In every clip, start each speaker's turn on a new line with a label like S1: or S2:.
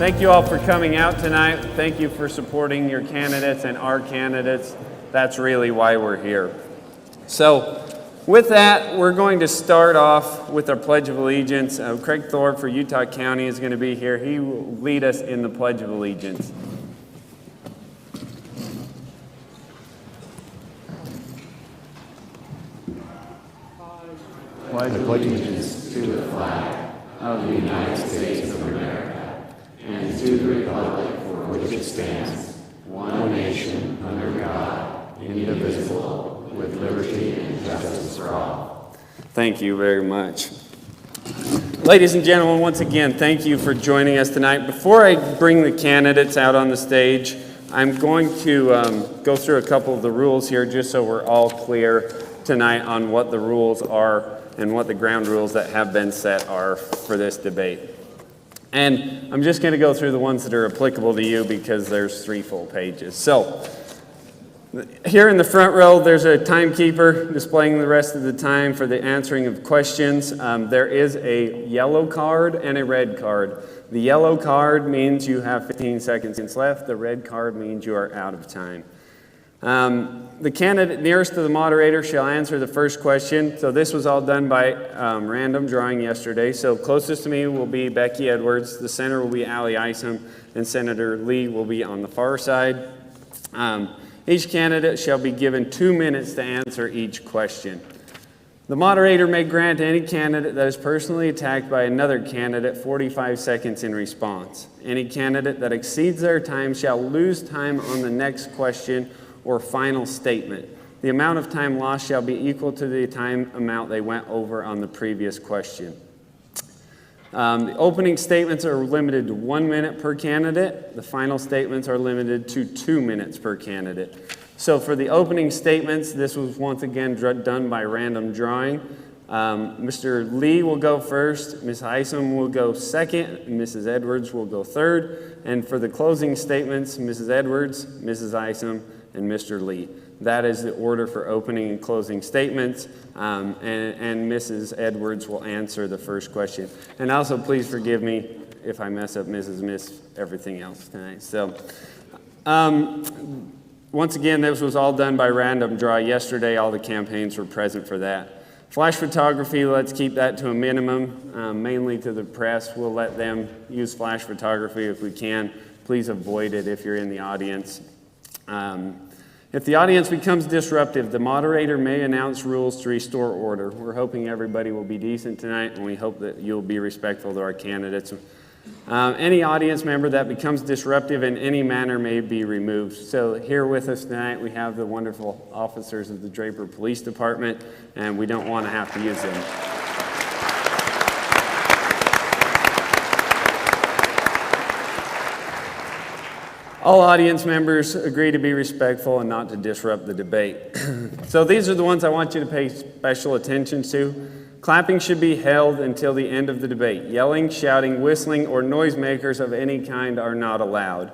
S1: Thank you all for coming out tonight. Thank you for supporting your candidates and our candidates. That's really why we're here. So with that, we're going to start off with our Pledge of Allegiance. Craig Thorpe for Utah County is going to be here. He will lead us in the Pledge of Allegiance.
S2: I pledge allegiance to the flag of the United States of America and to the republic for which it stands, one nation under God, indivisible, with liberty and justice for all.
S1: Thank you very much. Ladies and gentlemen, once again, thank you for joining us tonight. Before I bring the candidates out on the stage, I'm going to go through a couple of the rules here just so we're all clear tonight on what the rules are and what the ground rules that have been set are for this debate. And I'm just going to go through the ones that are applicable to you because there's 3 full pages. So here in the front row, there's a timekeeper displaying the rest of the time for the answering of questions. There is a yellow card and a red card. The yellow card means you have 15 seconds left. The red card means you are out of time. The candidate nearest to the moderator shall answer the first question. So this was all done by random drawing yesterday. So closest to me will be Becky Edwards. The center will be Isom, and Senator Lee will be on the far side. Each candidate shall be given 2 minutes to answer each question. The moderator may grant any candidate that is personally attacked by another candidate 45 seconds in response. Any candidate that exceeds their time shall lose time on the next question or final statement. The amount of time lost shall be equal to the time amount they went over on the previous question. The opening statements are limited to 1 minute per candidate. The final statements are limited to 2 minutes per candidate. So for the opening statements, this was once again done by random drawing. Mr. Lee will go first, Ms. Isom will go second, Mrs. Edwards will go third, and for the closing statements, Mrs. Edwards, Mrs. Isom, and Mr. Lee. That is the order for opening and closing statements, and Mrs. Edwards will answer the first question. And also, please forgive me if I mess up Miss everything else tonight. So, once again, this was all done by random draw yesterday. All the campaigns were present for that. Flash photography, let's keep that to a minimum, mainly to the press. We'll let them use flash photography if we can. Please avoid it if you're in the audience. If the audience becomes disruptive, the moderator may announce rules to restore order. We're hoping everybody will be decent tonight, and we hope that you'll be respectful to our candidates. Any audience member that becomes disruptive in any manner may be removed. So here with us tonight, we have the wonderful officers of the Draper Police Department, and we don't want to have to use them. All audience members agree to be respectful and not to disrupt the debate. So these are the ones I want you to pay special attention to. Clapping should be held until the end of the debate. Yelling, shouting, whistling, or noisemakers of any kind are not allowed.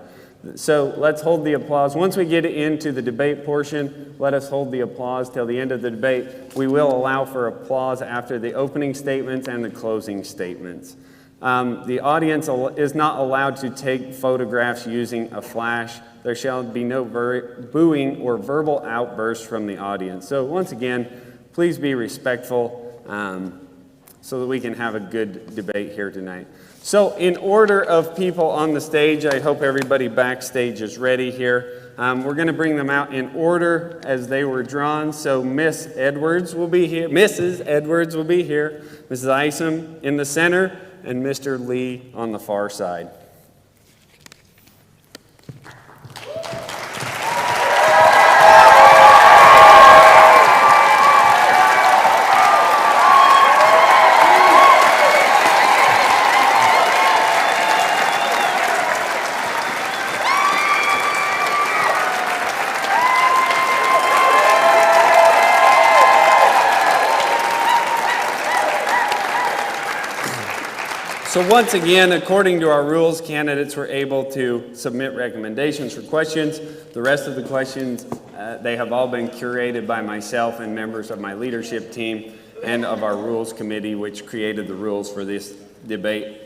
S1: So let's hold the applause. Once we get into the debate portion, let us hold the applause till the end of the debate. We will allow for applause after the opening statements and the closing statements. The audience is not allowed to take photographs using a flash. There shall be no booing or verbal outbursts from the audience. So once again, please be respectful so that we can have a good debate here tonight. So in order of people on the stage, I hope everybody backstage is ready here. We're going to bring them out in order as they were drawn. So Miss Edwards will be here. Mrs. Edwards will be here. Mrs. Isom in the center, and Mr. Lee on the far side. So once again, according to our rules, candidates were able to submit recommendations for questions. The rest of the questions, they have all been curated by myself and members of my leadership team and of our rules committee, which created the rules for this debate.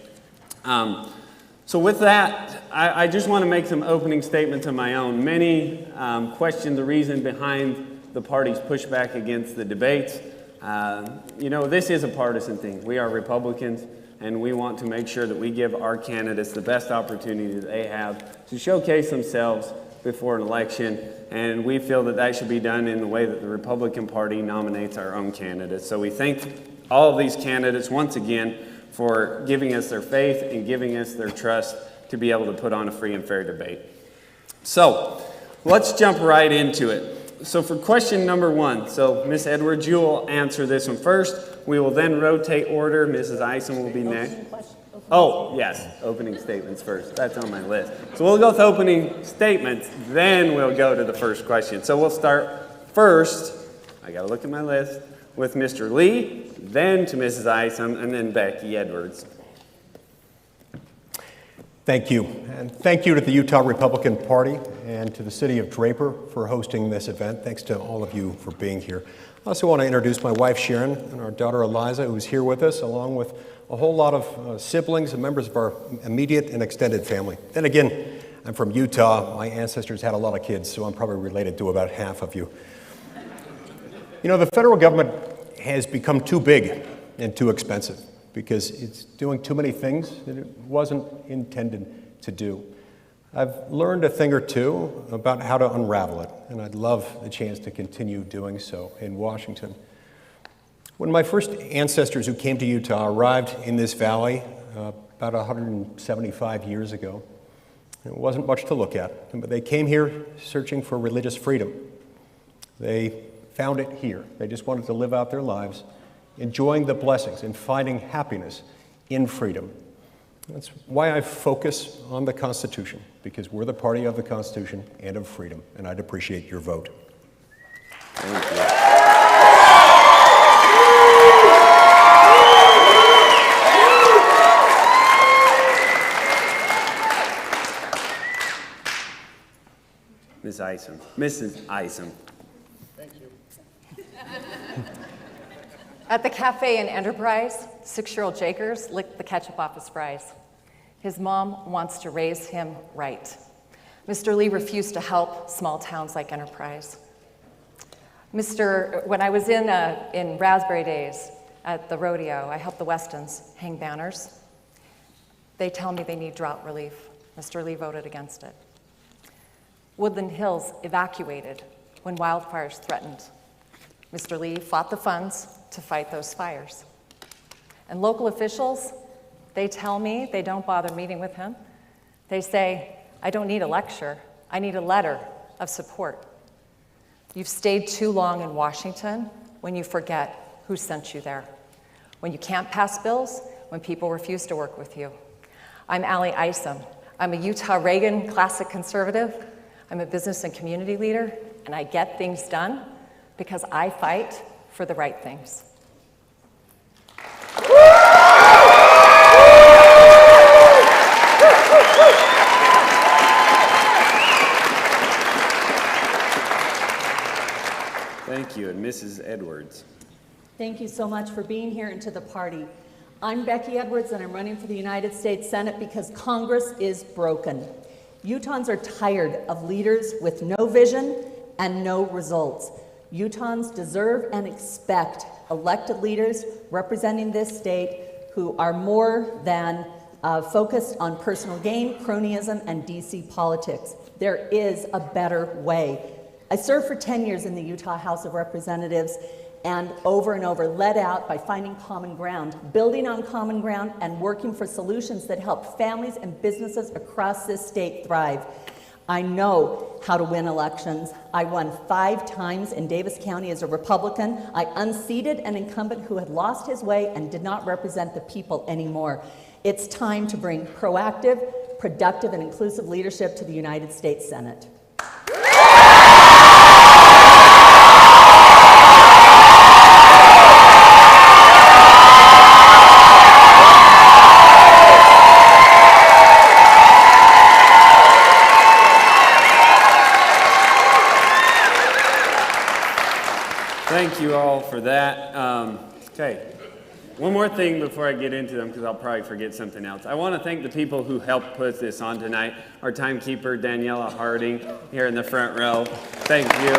S1: So with that, I just want to make some opening statements of my own. Many question the reason behind the party's pushback against the debates. This is a partisan thing. We are Republicans, and we want to make sure that we give our candidates the best opportunity that they have to showcase themselves before an election, and we feel that that should be done in the way that the Republican Party nominates our own candidates. So we thank all of these candidates once again for giving us their faith and giving us their trust to be able to put on a free and fair debate. So let's jump right into it. So for question number 1, so Ms. Edwards, you will answer this one first. We will then rotate order. Mrs. Isom will be next. Oh, yes, opening statements first. That's on my list. So we'll go with opening statements, then we'll go to the first question. So we'll start first, I got to look at my list, with Mr. Lee, then to Mrs. Isom, and then Becky Edwards.
S3: Thank you. And thank you to the Utah Republican Party and to the City of Draper for hosting this event. Thanks to all of you for being here. I also want to introduce my wife, Sharon, and our daughter, Eliza, who's here with us, along with a whole lot of siblings and members of our immediate and extended family. Then again, I'm from Utah. My ancestors had a lot of kids, so I'm probably related to about half of you. You know, the federal government has become too big and too expensive because it's doing too many things that it wasn't intended to do. I've learned a thing or two about how to unravel it, and I'd love the chance to continue doing so in Washington. When my first ancestors who came to Utah arrived in this valley about 175 years ago, it wasn't much to look at, but they came here searching for religious freedom. They found it here. They just wanted to live out their lives, enjoying the blessings and finding happiness in freedom. That's why I focus on the Constitution, because we're the party of the Constitution and of freedom, and I'd appreciate your vote.
S1: Thank you. Ms. Isom. Mrs. Isom.
S4: Thank you.
S5: At the cafe in Enterprise, 6-year-old Jakers licked the ketchup off his fries. His mom wants to raise him right. Mr. Lee refused to help small towns like Enterprise. When I was in Raspberry Days at the rodeo, I helped the Westons hang banners. They tell me they need drought relief. Mr. Lee voted against it. Woodland Hills evacuated when wildfires threatened. Mr. Lee fought the funds to fight those fires. And local officials, they tell me they don't bother meeting with him. They say, I don't need a lecture, I need a letter of support. You've stayed too long in Washington when you forget who sent you there. When you can't pass bills, when people refuse to work with you. I'm Allie Isom. I'm a Utah Reagan classic conservative. I'm a business and community leader, and I get things done because I fight for the right things.
S1: Thank you, and Mrs. Edwards.
S4: Thank you so much for being here and to the party. I'm Becky Edwards, and I'm running for the United States Senate because Congress is broken. Utahns are tired of leaders with no vision and no results. Utahns deserve and expect elected leaders representing this state who are more than focused on personal gain, cronyism, and DC politics. There is a better way. I served for 10 years in the Utah House of Representatives and over led out by finding common ground, building on common ground, and working for solutions that help families and businesses across this state thrive. I know how to win elections. I won 5 times in Davis County as a Republican. I unseated an incumbent who had lost his way and did not represent the people anymore. It's time to bring proactive, productive, and inclusive leadership to the United States Senate.
S1: Thank you all for that. Okay, one more more thing before I get into them, because I'll probably forget something else. I want to thank the people who helped put this on tonight. Our timekeeper, Daniela Harding, here in the front row. Thank you.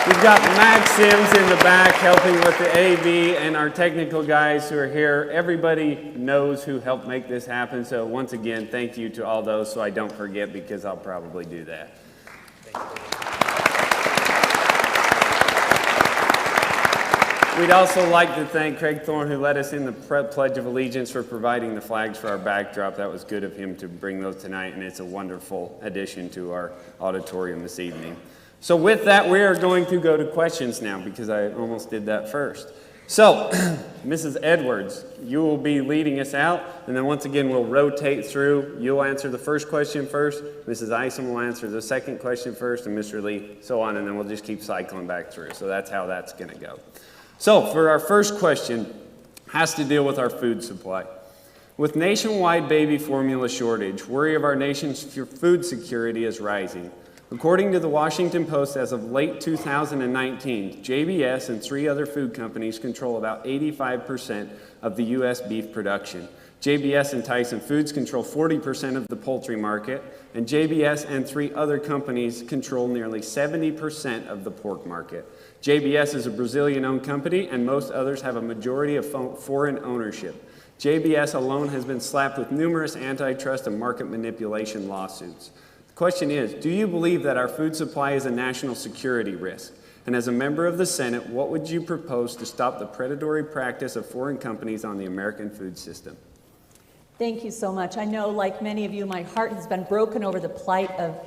S1: We've got Max Sims in the back helping with the AV, and our technical guys who are here. Everybody knows who helped make this happen, so once again, thank you to all those, so I don't forget, because I'll probably do that. We'd also like to thank Craig Thorne, who led us in the Pledge of Allegiance, for providing the flags for our backdrop. That was good of him to bring those tonight, and it's a wonderful addition to our auditorium this evening. So with that, we are going to go to questions now, because I almost did that first. So, Mrs. Edwards, you will be leading us out, and then once again, we'll rotate through. You'll answer the first question first, Mrs. Isom will answer the second question first, and Mr. Lee, so on, and then we'll just keep cycling back through. So that's how that's going to go. So, for our first question, has to deal with our food supply. With nationwide baby formula shortage, worry of our nation's food security is rising. According to the Washington Post, as of late 2019, JBS and 3 other food companies control about 85% of the U.S. beef production. JBS and Tyson Foods control 40% of the poultry market, and JBS and 3 other companies control nearly 70% of the pork market. JBS is a Brazilian-owned company, and most others have a majority of foreign ownership. JBS alone has been slapped with numerous antitrust and market manipulation lawsuits. The question is, do you believe that our food supply is a national security risk? And as a member of the Senate, what would you propose to stop the predatory practice of foreign companies on the American food system?
S4: Thank you so much. I know, like many of you, my heart has been broken over the plight of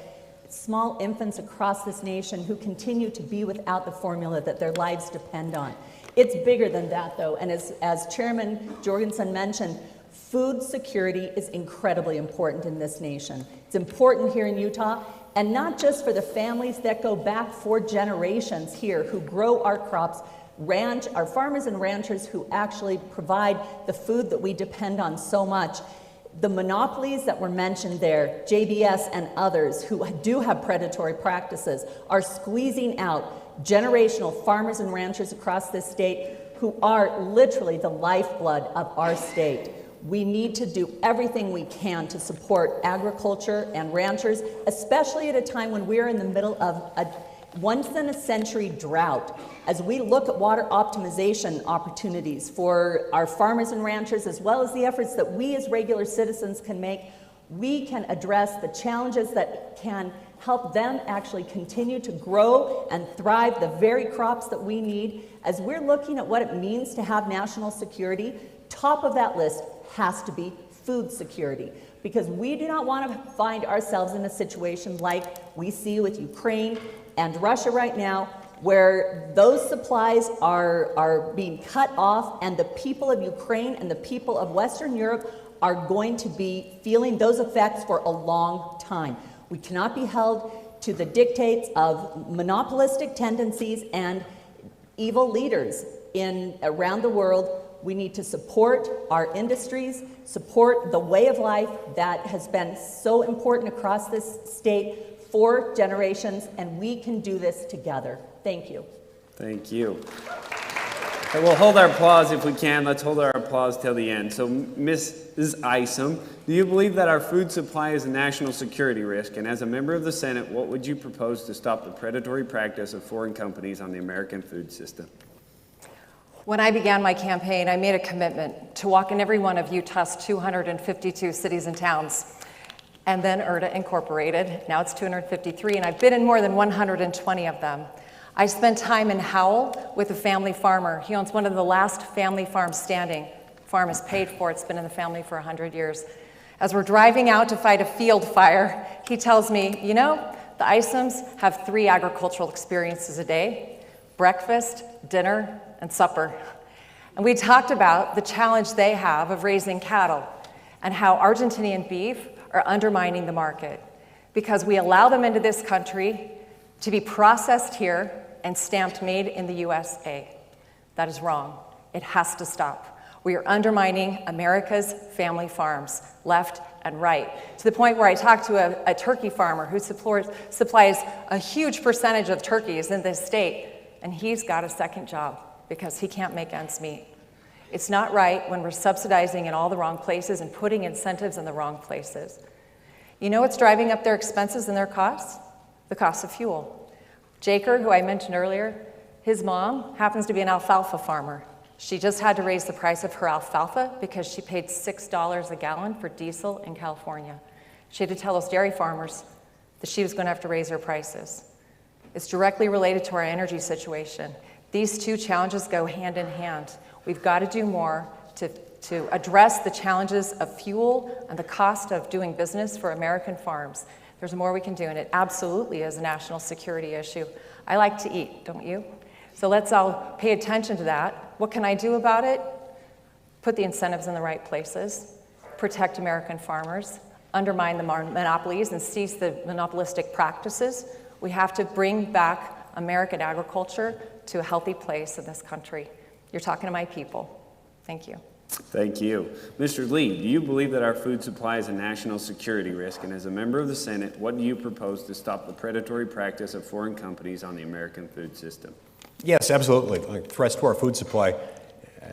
S4: small infants across this nation who continue to be without the formula that their lives depend on. It's bigger than that, though, and as Chairman Jorgensen mentioned, food security is incredibly important in this nation. It's important here in Utah, and not just for the families that go back 4 generations here who grow our crops, our farmers and ranchers who actually provide the food that we depend on so much. The monopolies that were mentioned there, JBS and others who do have predatory practices, are squeezing out generational farmers and ranchers across this state who are literally the lifeblood of our state. We need to do everything we can to support agriculture and ranchers, especially at a time when we're in the middle of a once-in-a-century drought. As we look at water optimization opportunities for our farmers and ranchers, as well as the efforts that we as regular citizens can make, we can address the challenges that can help them actually continue to grow and thrive the very crops that we need. As we're looking at what it means to have national security, top of that list has to be food security, because we do not want to find ourselves in a situation like we see with Ukraine and Russia right now, where those supplies are being cut off, and the people of Ukraine and the people of Western Europe are going to be feeling those effects for a long time. We cannot be held to the dictates of monopolistic tendencies and evil leaders around the world. We need to support our industries, support the way of life that has been so important across this state for generations, and we can do this together. Thank you.
S1: Thank you. And we'll hold our applause if we can. Let's hold our applause till the end. So, Mrs. Isom, do you believe that our food supply is a national security risk? And as a member of the Senate, what would you propose to stop the predatory practice of foreign companies on the American food system?
S5: When I began my campaign, I made a commitment to walk in every one of Utah's 252 cities and towns. And then IRTA Incorporated, now it's 253, and I've been in more than 120 of them. I spent time in Howell with a family farmer. He owns one of the last family farms standing. The farm is paid for, it's been in the family for 100 years. As we're driving out to fight a field fire, he tells me, you know, the Isoms have 3 agricultural experiences a day: breakfast, dinner, and supper. And we talked about the challenge they have of raising cattle and how Argentinian beef are undermining the market because we allow them into this country to be processed here and stamped made in the USA. That is wrong. It has to stop. We are undermining America's family farms, left and right, to the point where I talked to a turkey farmer who supplies a huge percentage of turkeys in this state, and he's got a second job because he can't make ends meet. It's not right when we're subsidizing in all the wrong places and putting incentives in the wrong places. You know what's driving up their expenses and their costs? The cost of fuel. Jaker, who I mentioned earlier, his mom happens to be an alfalfa farmer. She just had to raise the price of her alfalfa because she paid $6 a gallon for diesel in California. She had to tell those dairy farmers that she was going to have to raise her prices. It's directly related to our energy situation. These two challenges go hand in hand. We've got to do more to address the challenges of fuel and the cost of doing business for American farms. There's more we can do, and it absolutely is a national security issue. I like to eat, don't you? So let's all pay attention to that. What can I do about it? Put the incentives in the right places, protect American farmers, undermine the monopolies and cease the monopolistic practices. We have to bring back American agriculture to a healthy place in this country. You're talking to my people. Thank you.
S1: Thank you. Mr. Lee, do you believe that our food supply is a national security risk? And as a member of the Senate, what do you propose to stop the predatory practice of foreign companies on the American food system?
S3: Yes, absolutely. Threats to our food supply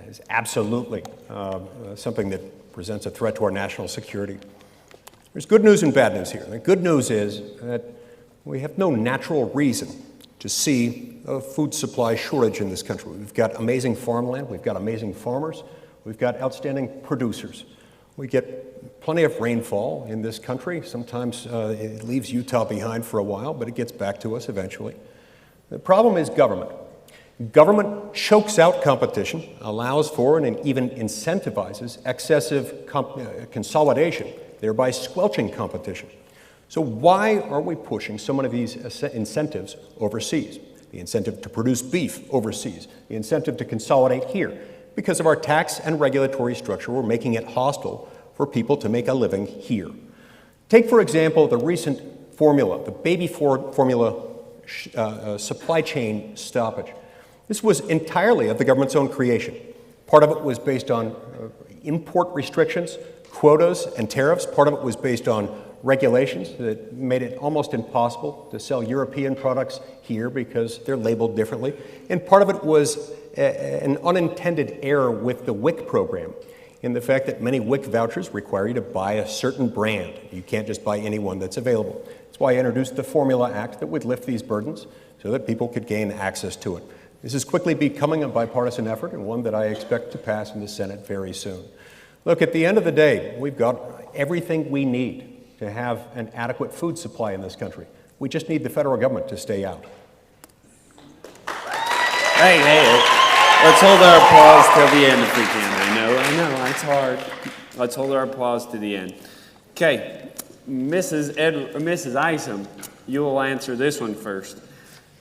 S3: is absolutely something that presents a threat to our national security. There's good news and bad news here. The good news is that we have no natural reason to see a food supply shortage in this country. We've got amazing farmland, we've got amazing farmers, we've got outstanding producers. We get plenty of rainfall in this country. Sometimes it leaves Utah behind for a while, but it gets back to us eventually. The problem is government. Government chokes out competition, allows for and even incentivizes excessive consolidation, thereby squelching competition. So why are we pushing so many of these incentives overseas? The incentive to produce beef overseas, the incentive to consolidate here. Because of our tax and regulatory structure, we're making it hostile for people to make a living here. Take, for example, the recent formula, the baby formula supply chain stoppage. This was entirely of the government's own creation. Part of it was based on import restrictions, quotas, and tariffs. Part of it was based on regulations that made it almost impossible to sell European products here because they're labeled differently. And part of it was an unintended error with the WIC program in the fact that many WIC vouchers require you to buy a certain brand. You can't just buy any one that's available. That's why I introduced the Formula Act that would lift these burdens so that people could gain access to it. This is quickly becoming a bipartisan effort and one that I expect to pass in the Senate very soon. Look, at the end of the day, we've got everything we need to have an adequate food supply in this country. We just need the federal government to stay out.
S1: Hey, let's hold our applause till the end if we can. I know, it's hard. Let's hold our applause to the end. Okay, Mrs. Isom, you will answer this one first.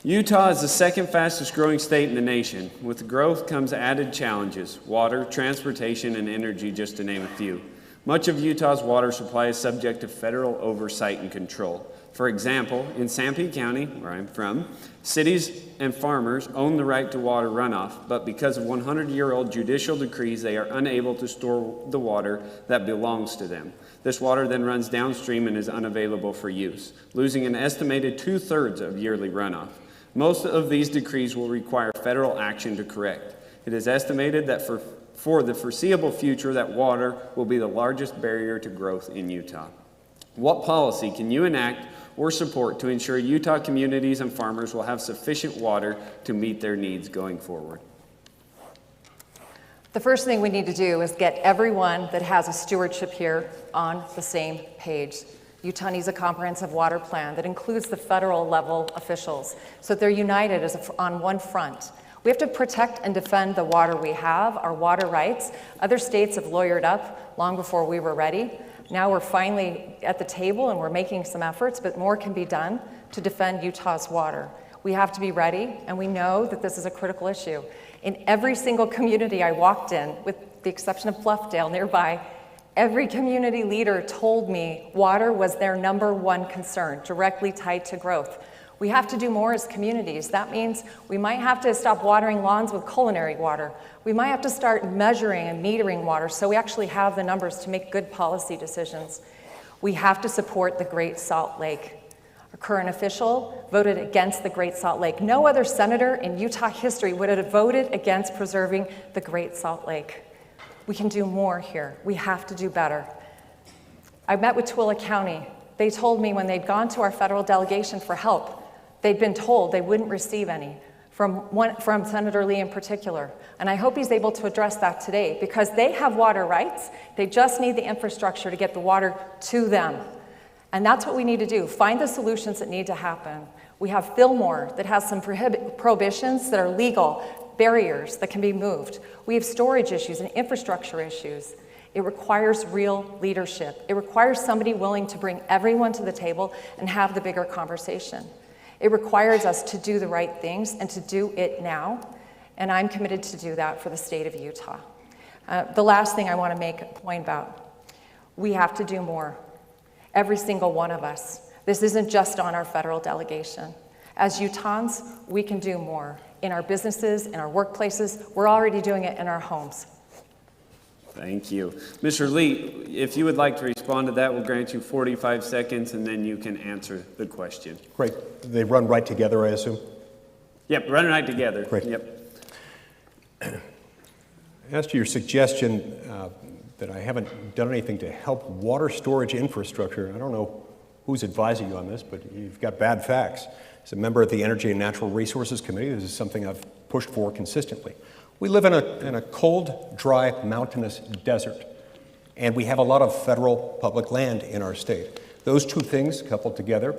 S1: Utah is the second fastest growing state in the nation. With growth comes added challenges: water, transportation, and energy, just to name a few. Much of Utah's water supply is subject to federal oversight and control. For example, in Sanpete County, where I'm from, cities and farmers own the right to water runoff, but because of 100-year-old judicial decrees, they are unable to store the water that belongs to them. This water then runs downstream and is unavailable for use, losing an estimated 2/3 of yearly runoff. Most of these decrees will require federal action to correct. It is estimated that for the foreseeable future, that water will be the largest barrier to growth in Utah. What policy can you enact or support to ensure Utah communities and farmers will have sufficient water to meet their needs going forward?
S5: The first thing we need to do is get everyone that has a stewardship here on the same page. Utah needs a comprehensive water plan that includes the federal level officials so that they're united on one front. We have to protect and defend the water we have, our water rights. Other states have lawyered up long before we were ready. Now we're finally at the table and we're making some efforts, but more can be done to defend Utah's water. We have to be ready, and we know that this is a critical issue. In every single community I walked in, with the exception of Bluffdale nearby, every community leader told me water was their #1 concern, directly tied to growth. We have to do more as communities. That means we might have to stop watering lawns with culinary water. We might have to start measuring and metering water so we actually have the numbers to make good policy decisions. We have to support the Great Salt Lake. Our current official voted against the Great Salt Lake. No other senator in Utah history would have voted against preserving the Great Salt Lake. We can do more here. We have to do better. I met with Tooele County. They told me when they'd gone to our federal delegation for help, they'd been told they wouldn't receive any, from Senator Lee in particular. And I hope he's able to address that today, because they have water rights. They just need the infrastructure to get the water to them. And that's what we need to do, find the solutions that need to happen. We have Fillmore that has some prohibitions that are legal, barriers that can be moved. We have storage issues and infrastructure issues. It requires real leadership. It requires somebody willing to bring everyone to the table and have the bigger conversation. It requires us to do the right things and to do it now, and I'm committed to do that for the state of Utah. The last thing I want to make a point about, we have to do more. Every single one of us. This isn't just on our federal delegation. As Utahns, we can do more in our businesses, in our workplaces. We're already doing it in our homes.
S1: Thank you. Mr. Lee, if you would like to respond to that, we'll grant you 45 seconds, and then you can answer the question.
S3: Great. They run right together, I assume?
S1: Yep, run right together.
S3: Great.
S1: Yep.
S3: As to your suggestion that I haven't done anything to help water storage infrastructure, I don't know who's advising you on this, but you've got bad facts. As a member of the Energy and Natural Resources Committee, this is something I've pushed for consistently. We live in a cold, dry, mountainous desert, and we have a lot of federal public land in our state. Those two things coupled together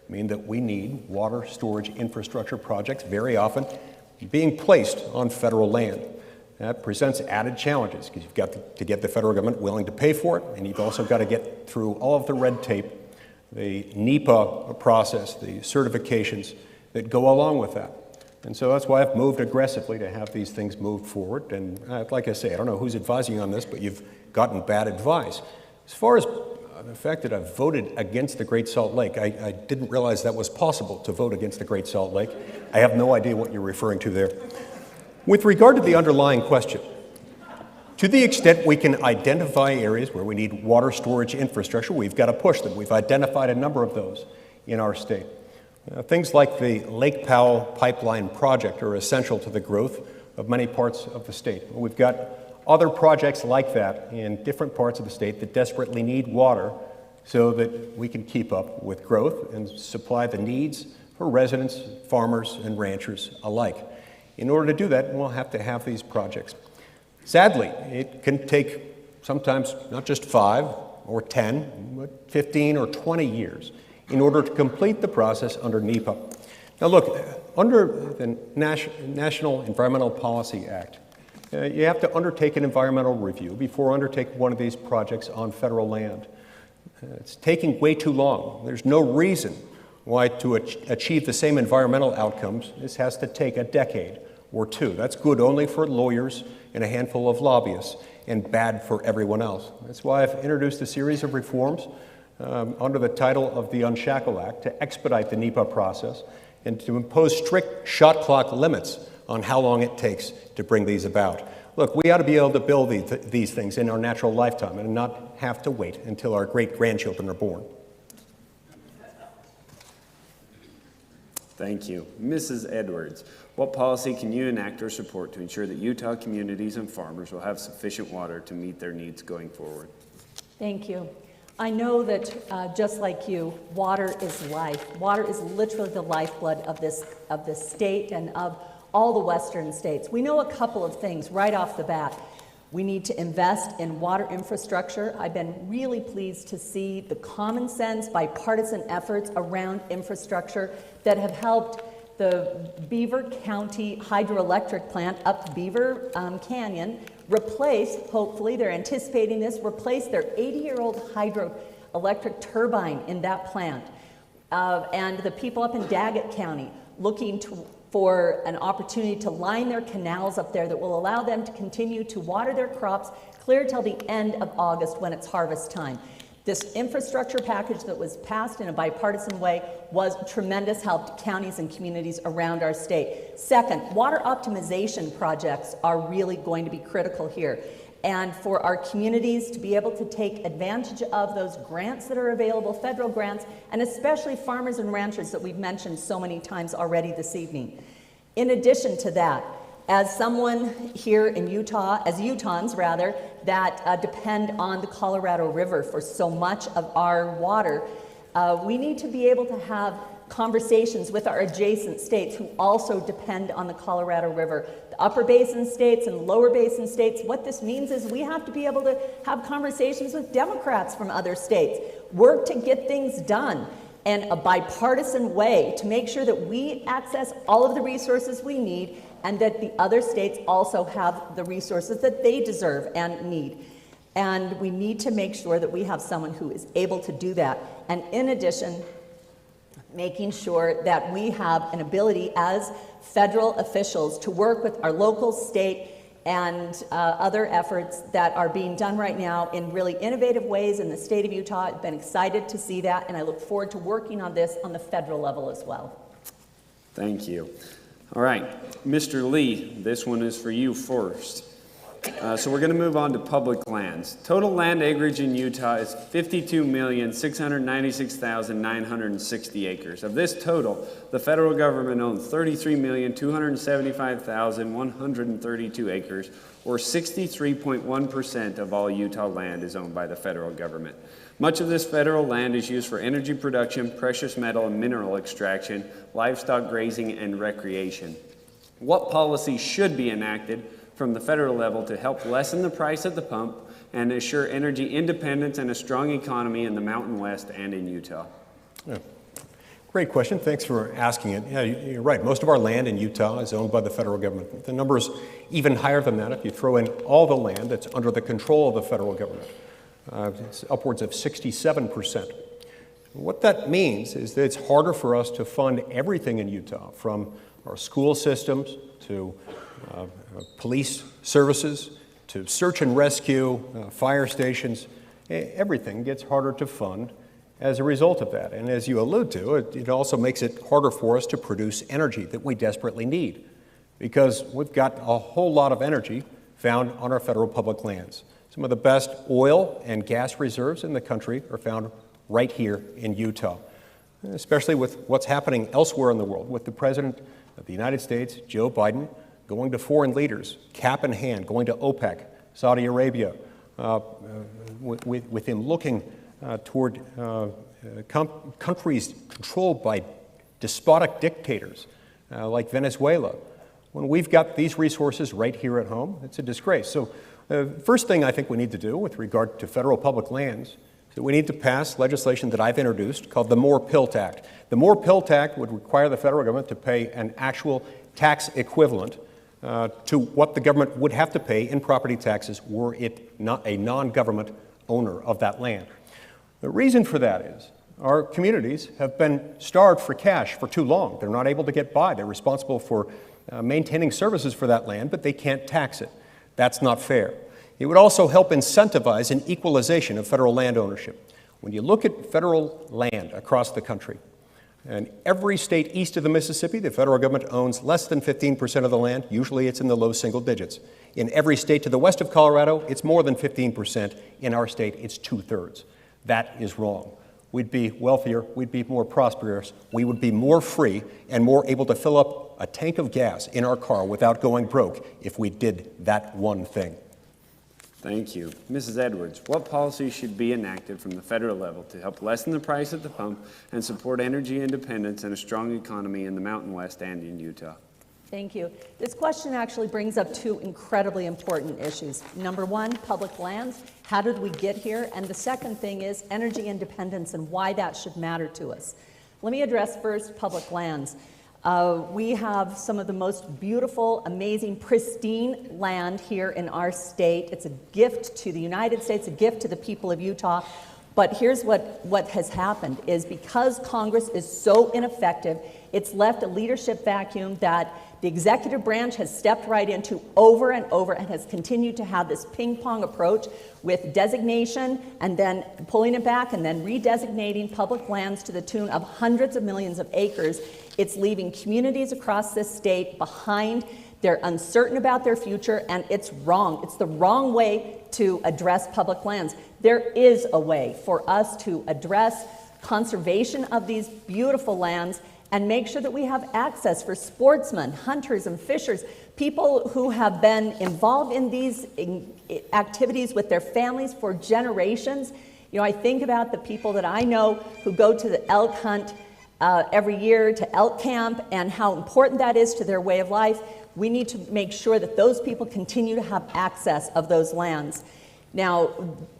S3: mean that we need water storage infrastructure projects very often being placed on federal land. That presents added challenges because you've got to get the federal government willing to pay for it, and you've also got to get through all of the red tape, the NEPA process, the certifications that go along with that. And so that's why I've moved aggressively to have these things moved forward. And like I say, I don't know who's advising you on this, but you've gotten bad advice. As far as the fact that I've voted against the Great Salt Lake, I didn't realize that was possible to vote against the Great Salt Lake. I have no idea what you're referring to there. With regard to the underlying question, to the extent we can identify areas where we need water storage infrastructure, we've got to push them. We've identified a number of those in our state. Things like the Lake Powell Pipeline project are essential to the growth of many parts of the state. We've got other projects like that in different parts of the state that desperately need water so that we can keep up with growth and supply the needs for residents, farmers, and ranchers alike. In order to do that, we'll have to have these projects. Sadly, it can take sometimes not just 5 or 10, but 15 or 20 years in order to complete the process under NEPA. Now look, under the National Environmental Policy Act, you have to undertake an environmental review before undertaking one of these projects on federal land. It's taking way too long. There's no reason why to achieve the same environmental outcomes, this has to take a decade or two. That's good only for lawyers and a handful of lobbyists, and bad for everyone else. That's why I've introduced a series of reforms under the title of the Unshackle Act to expedite the NEPA process and to impose strict shot clock limits on how long it takes to bring these about. Look, we ought to be able to build these things in our natural lifetime and not have to wait until our great-grandchildren are born.
S1: Thank you. Mrs. Edwards, what policy can you enact or support to ensure that Utah communities and farmers will have sufficient water to meet their needs going forward?
S4: Thank you. I know that just like you, water is life. Water is literally the lifeblood of this state and of all the western states. We know a couple of things right off the bat. We need to invest in water infrastructure. I've been really pleased to see the common sense bipartisan efforts around infrastructure that have helped the Beaver County hydroelectric plant up Beaver Canyon replace, hopefully they're anticipating this, replace their 80-year-old hydroelectric turbine in that plant. And the people up in Daggett County looking for an opportunity to line their canals up there that will allow them to continue to water their crops clear till the end of August when it's harvest time. This infrastructure package that was passed in a bipartisan way was tremendous help to counties and communities around our state. Second, water optimization projects are really going to be critical here. And for our communities to be able to take advantage of those grants that are available, federal grants, and especially farmers and ranchers that we've mentioned so many times already this evening. In addition to that, as someone here in Utah, as Utahns rather, that depend on the Colorado River for so much of our water. We need to be able to have conversations with our adjacent states who also depend on the Colorado River. The upper basin states and lower basin states, what this means is we have to be able to have conversations with Democrats from other states, work to get things done in a bipartisan way to make sure that we access all of the resources we need and that the other states also have the resources that they deserve and need. And we need to make sure that we have someone who is able to do that. And in addition, making sure that we have an ability as federal officials to work with our local, state, and other efforts that are being done right now in really innovative ways in the state of Utah. I've been excited to see that, and I look forward to working on this on the federal level as well.
S1: Thank you. All right, Mr. Lee, this one is for you first. So we're going to move on to public lands. Total land acreage in Utah is 52,696,960 acres. Of this total, the federal government owns 33,275,132 acres, or 63.1% of all Utah land is owned by the federal government. Much of this federal land is used for energy production, precious metal and mineral extraction, livestock grazing, and recreation. What policies should be enacted from the federal level to help lessen the price at the pump and assure energy independence and a strong economy in the Mountain West and in Utah?
S3: Yeah. Great question. Thanks for asking it. Yeah, you're right. Most of our land in Utah is owned by the federal government. The number's even higher than that if you throw in all the land that's under the control of the federal government. It's upwards of 67%. What that means is that it's harder for us to fund everything in Utah, from our school systems to police services, to search and rescue, fire stations. Everything gets harder to fund as a result of that. And as you allude to, it also makes it harder for us to produce energy that we desperately need, because we've got a whole lot of energy found on our federal public lands. Some of the best oil and gas reserves in the country are found right here in Utah, especially with what's happening elsewhere in the world, with the President of the United States, Joe Biden, going to foreign leaders, cap in hand, going to OPEC, Saudi Arabia, with him looking toward countries controlled by despotic dictators like Venezuela. When we've got these resources right here at home, it's a disgrace. So first thing I think we need to do with regard to federal public lands is that we need to pass legislation that I've introduced called the Moore-Pilt Act. The Moore-Pilt Act would require the federal government to pay an actual tax equivalent to what the government would have to pay in property taxes were it not a non-government owner of that land. The reason for that is our communities have been starved for cash for too long. They're not able to get by. They're responsible for maintaining services for that land, but they can't tax it. That's not fair. It would also help incentivize an equalization of federal land ownership. When you look at federal land across the country, in every state east of the Mississippi, the federal government owns less than 15% of the land. Usually it's in the low single digits. In every state to the west of Colorado, it's more than 15%. In our state, it's 2/3. That is wrong. We'd be wealthier, we'd be more prosperous, we would be more free and more able to fill up a tank of gas in our car without going broke if we did that one thing.
S1: Thank you. Mrs. Edwards, what policies should be enacted from the federal level to help lessen the price at the pump and support energy independence and a strong economy in the Mountain West and in Utah?
S4: Thank you. This question actually brings up two incredibly important issues. Number one, public lands. How did we get here? And the second thing is energy independence and why that should matter to us. Let me address first public lands. We have some of the most beautiful, amazing, pristine land here in our state. It's a gift to the United States, a gift to the people of Utah. But here's what has happened is because Congress is so ineffective, it's left a leadership vacuum that the executive branch has stepped right into over and over and has continued to have this ping-pong approach with designation and then pulling it back and then redesignating public lands to the tune of hundreds of millions of acres. It's leaving communities across this state behind. They're uncertain about their future, and it's wrong. It's the wrong way to address public lands. There is a way for us to address conservation of these beautiful lands and make sure that we have access for sportsmen, hunters, and fishers, people who have been involved in these activities with their families for generations. You know, I think about the people that I know who go to the elk hunt every year, to elk camp, and how important that is to their way of life. We need to make sure that those people continue to have access of those lands. Now,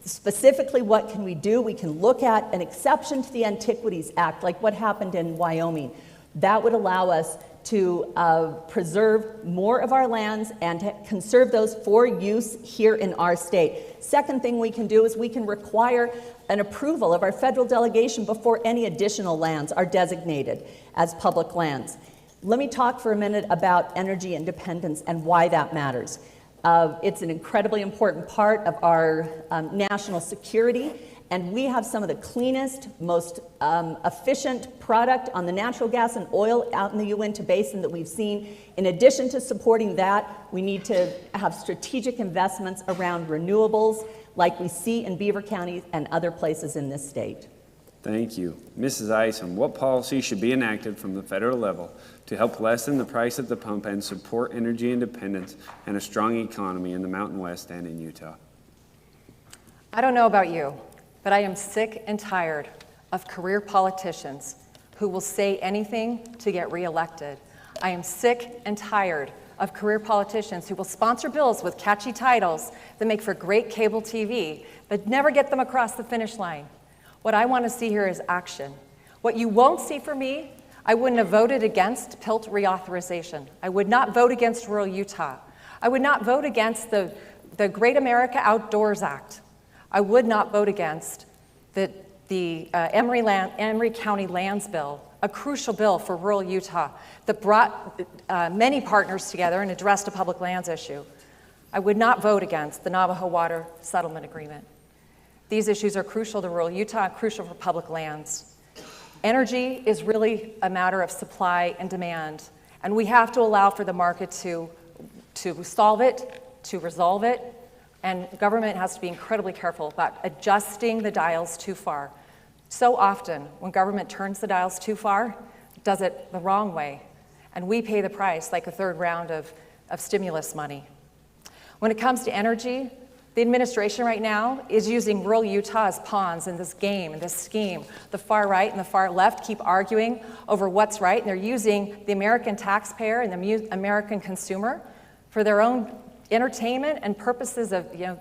S4: specifically, what can we do? We can look at an exception to the Antiquities Act, like what happened in Wyoming. That would allow us to preserve more of our lands and to conserve those for use here in our state. Second thing we can do is we can require an approval of our federal delegation before any additional lands are designated as public lands. Let me talk for a minute about energy independence and why that matters. It's an incredibly important part of our national security, and we have some of the cleanest, most efficient product on the natural gas and oil out in the Uinta Basin that we've seen. In addition to supporting that, we need to have strategic investments around renewables like we see in Beaver County and other places in this state.
S1: Thank you. Mrs. Isom, what policies should be enacted from the federal level to help lessen the price at the pump and support energy independence and a strong economy in the Mountain West and in Utah?
S5: I don't know about you, but I am sick and tired of career politicians who will say anything to get reelected. I am sick and tired of career politicians who will sponsor bills with catchy titles that make for great cable TV, but never get them across the finish line. What I want to see here is action. What you won't see from me, I wouldn't have voted against PILT reauthorization. I would not vote against rural Utah. I would not vote against the Great America Outdoors Act. I would not vote against the Emery County Lands Bill, a crucial bill for rural Utah that brought many partners together and addressed a public lands issue. I would not vote against the Navajo Water Settlement Agreement. These issues are crucial to rural Utah, crucial for public lands. Energy is really a matter of supply and demand, and we have to allow for the market to solve it, to resolve it, and government has to be incredibly careful about adjusting the dials too far. So often, when government turns the dials too far, it does it the wrong way, and we pay the price, like a third round of stimulus money. When it comes to energy, the administration right now is using rural Utah as pawns in this game, in this scheme. The far right and the far left keep arguing over what's right, and they're using the American taxpayer and the American consumer for their own entertainment and purposes of, you know,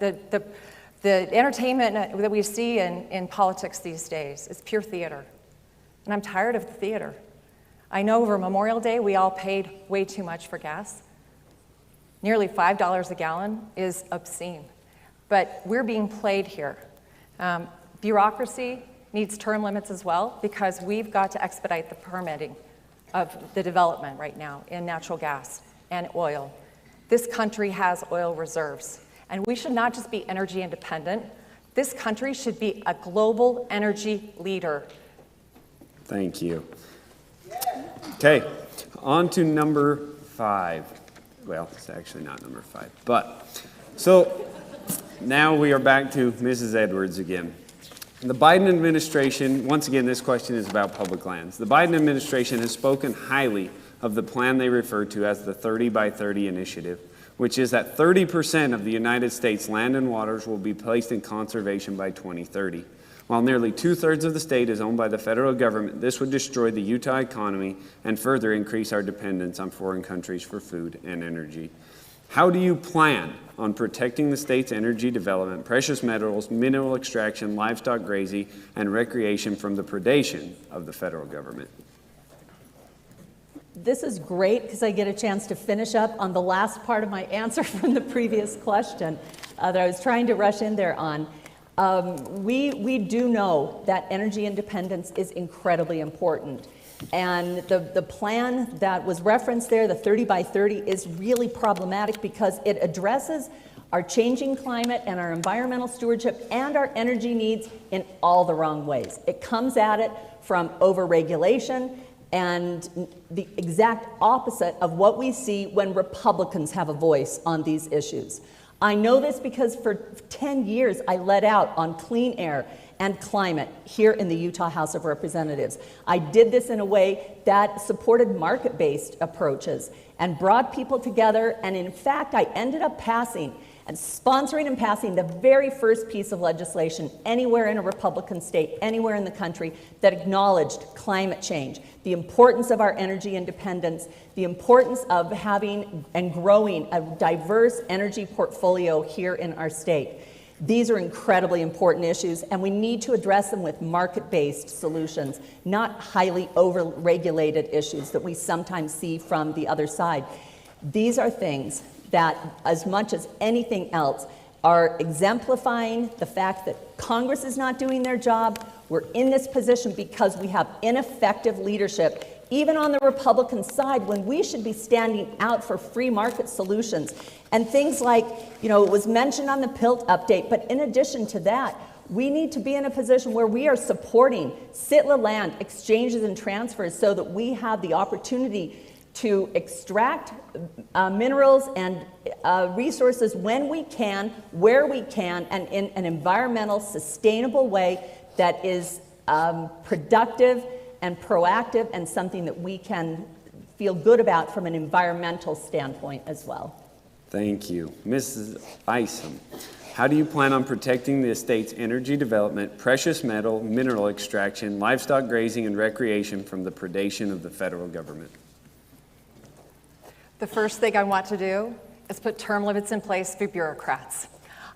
S5: the entertainment that we see in politics these days is pure theater. And I'm tired of the theater. I know over Memorial Day, we all paid way too much for gas. Nearly $5 a gallon is obscene. But we're being played here. Bureaucracy needs term limits as well, because we've got to expedite the permitting of the development right now in natural gas and oil. This country has oil reserves, and we should not just be energy independent. This country should be a global energy leader.
S1: Thank you. Okay, on to number 5. Well, it's actually not number 5, but so now we are back to Mrs. Edwards again. The Biden administration, once again, this question is about public lands. The Biden administration has spoken highly of the plan they refer to as the 30 by 30 initiative, which is that 30% of the United States land and waters will be placed in conservation by 2030. While nearly 2/3 of the state is owned by the federal government, this would destroy the Utah economy and further increase our dependence on foreign countries for food and energy. How do you plan on protecting the state's energy development, precious metals, mineral extraction, livestock grazing, and recreation from the predation of the federal government?
S4: This is great because I get a chance to finish up on the last part of my answer from the previous question that I was trying to rush in there on. We do know that energy independence is incredibly important. And the plan that was referenced there, the 30 by 30, is really problematic because it addresses our changing climate and our environmental stewardship and our energy needs in all the wrong ways. It comes at it from overregulation and the exact opposite of what we see when Republicans have a voice on these issues. I know this because for 10 years I led out on clean air and climate here in the Utah House of Representatives. I did this in a way that supported market-based approaches and brought people together, and in fact, I ended up passing and sponsoring and passing the very first piece of legislation anywhere in a Republican state, anywhere in the country, that acknowledged climate change, the importance of our energy independence, the importance of having and growing a diverse energy portfolio here in our state. These are incredibly important issues, and we need to address them with market-based solutions, not highly over-regulated issues that we sometimes see from the other side. These are things that, as much as anything else, are exemplifying the fact that Congress is not doing their job. We're in this position because we have ineffective leadership, even on the Republican side, when we should be standing out for free market solutions. And things like, it was mentioned on the PILT update, but in addition to that, we need to be in a position where we are supporting SITLA land exchanges and transfers so that we have the opportunity to extract minerals and resources when we can, where we can, and in an environmental, sustainable way that is productive and proactive, and something that we can feel good about from an environmental standpoint as well.
S1: Thank you. Mrs. Isom, how do you plan on protecting the estate's energy development, precious metal, mineral extraction, livestock grazing, and recreation from the predation of the federal government?
S5: The first thing I want to do is put term limits in place for bureaucrats.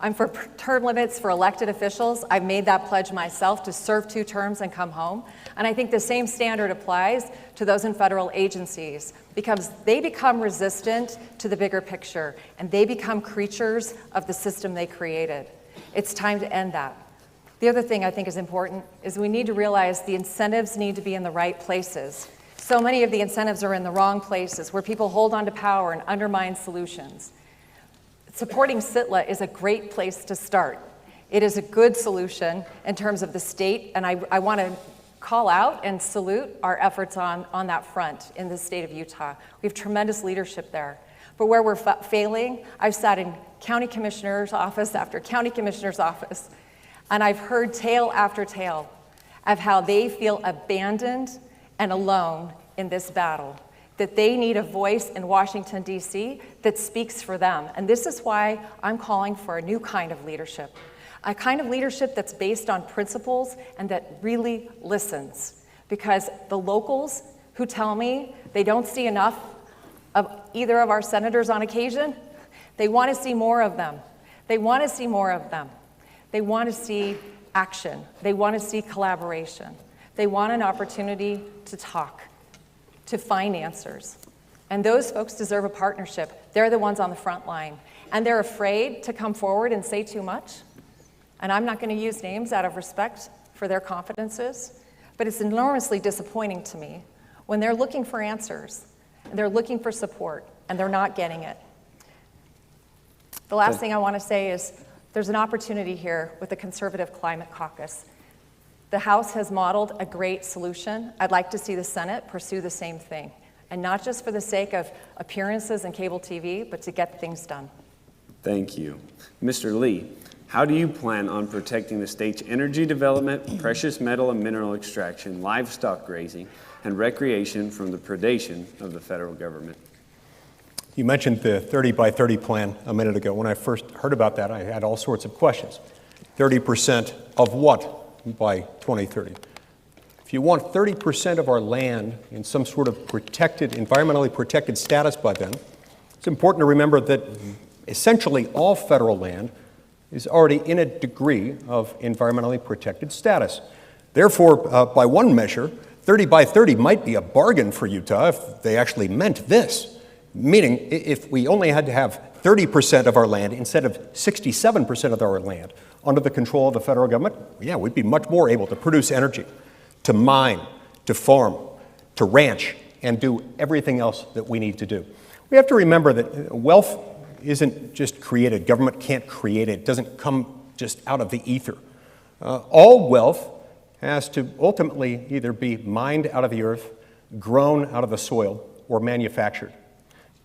S5: I'm for term limits for elected officials. I've made that pledge myself to serve 2 terms and come home. And I think the same standard applies to those in federal agencies, because they become resistant to the bigger picture and they become creatures of the system they created. It's time to end that. The other thing I think is important is we need to realize the incentives need to be in the right places. So many of the incentives are in the wrong places, where people hold on to power and undermine solutions. Supporting SITLA is a great place to start. It is a good solution in terms of the state, and I want to call out and salute our efforts on that front in the state of Utah. We have tremendous leadership there. But where we're failing, I've sat in county commissioner's office after county commissioner's office, and I've heard tale after tale of how they feel abandoned and alone in this battle, that they need a voice in Washington, D.C. that speaks for them. And this is why I'm calling for a new kind of leadership, a kind of leadership that's based on principles and that really listens. Because the locals who tell me they don't see enough of either of our senators on occasion, they want to see more of them. They want to see more of them. They want to see action. They want to see collaboration. They want an opportunity to talk, to find answers. And those folks deserve a partnership. They're the ones on the front line. And they're afraid to come forward and say too much. And I'm not going to use names out of respect for their confidences, but it's enormously disappointing to me when they're looking for answers, and they're looking for support, and they're not getting it. The last thing I want to say is there's an opportunity here with the Conservative Climate Caucus. The House has modeled a great solution. I'd like to see the Senate pursue the same thing, and not just for the sake of appearances and cable TV, but to get things done.
S1: Thank you. Mr. Lee, how do you plan on protecting the state's energy development, precious metal and mineral extraction, livestock grazing, and recreation from the predation of the federal government?
S3: You mentioned the 30 by 30 plan a minute ago. When I first heard about that, I had all sorts of questions. 30% of what by 2030? If you want 30% of our land in some sort of protected, environmentally protected status by then, it's important to remember that essentially all federal land is already in a degree of environmentally protected status. Therefore, by one measure, 30 by 30 might be a bargain for Utah if they actually meant this. Meaning, if we only had to have 30% of our land instead of 67% of our land under the control of the federal government, yeah, we'd be much more able to produce energy, to mine, to farm, to ranch, and do everything else that we need to do. We have to remember that wealth isn't just created. Government can't create it. It doesn't come just out of the ether. All wealth has to ultimately either be mined out of the earth, grown out of the soil, or manufactured.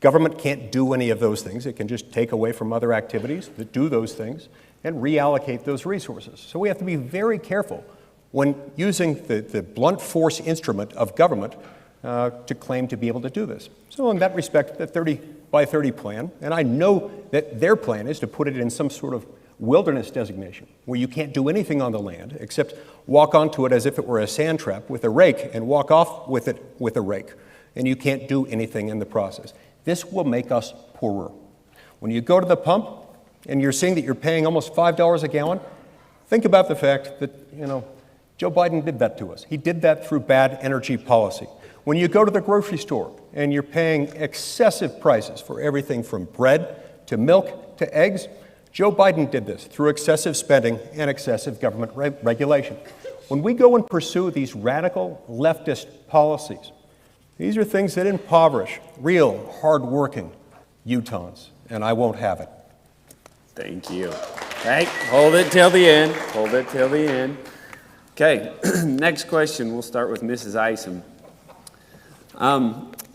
S3: Government can't do any of those things. It can just take away from other activities that do those things and reallocate those resources. So we have to be very careful when using the blunt force instrument of government to claim to be able to do this. So in that respect, the 30 by 30 plan, and I know that their plan is to put it in some sort of wilderness designation where you can't do anything on the land except walk onto it as if it were a sand trap with a rake and walk off with it with a rake, and you can't do anything in the process. This will make us poorer. When you go to the pump and you're seeing that you're paying almost $5 a gallon, think about the fact that, Joe Biden did that to us. He did that through bad energy policy. When you go to the grocery store and you're paying excessive prices for everything from bread to milk to eggs, Joe Biden did this through excessive spending and excessive government regulation. When we go and pursue these radical leftist policies, these are things that impoverish real, hard-working Utahns, and I won't have it.
S1: Thank you. Okay, hold it till the end. Hold it till the end. Okay, next question. We'll start with Mrs. Isom.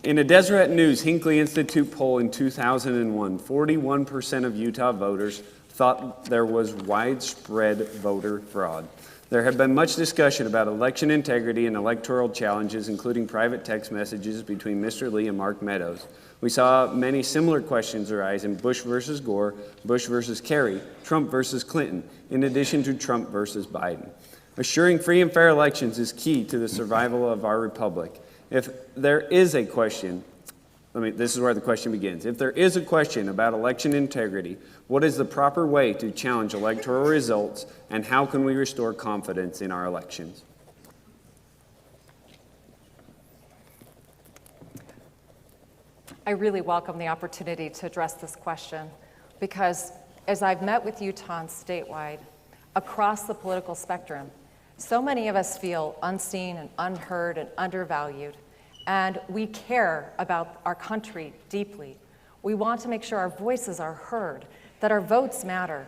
S1: In a Deseret News Hinckley Institute poll in 2001, 41% of Utah voters thought there was widespread voter fraud. There have been much discussion about election integrity and electoral challenges, including private text messages between Mr. Lee and Mark Meadows. We saw many similar questions arise in Bush versus Gore, Bush versus Kerry, Trump versus Clinton, in addition to Trump versus Biden. Assuring free and fair elections is key to the survival of our republic. If there is a question, this is where the question begins. If there is a question about election integrity, what is the proper way to challenge electoral results, and how can we restore confidence in our elections?
S5: I really welcome the opportunity to address this question because as I've met with Utahns statewide, across the political spectrum, so many of us feel unseen and unheard and undervalued, and we care about our country deeply. We want to make sure our voices are heard, that our votes matter.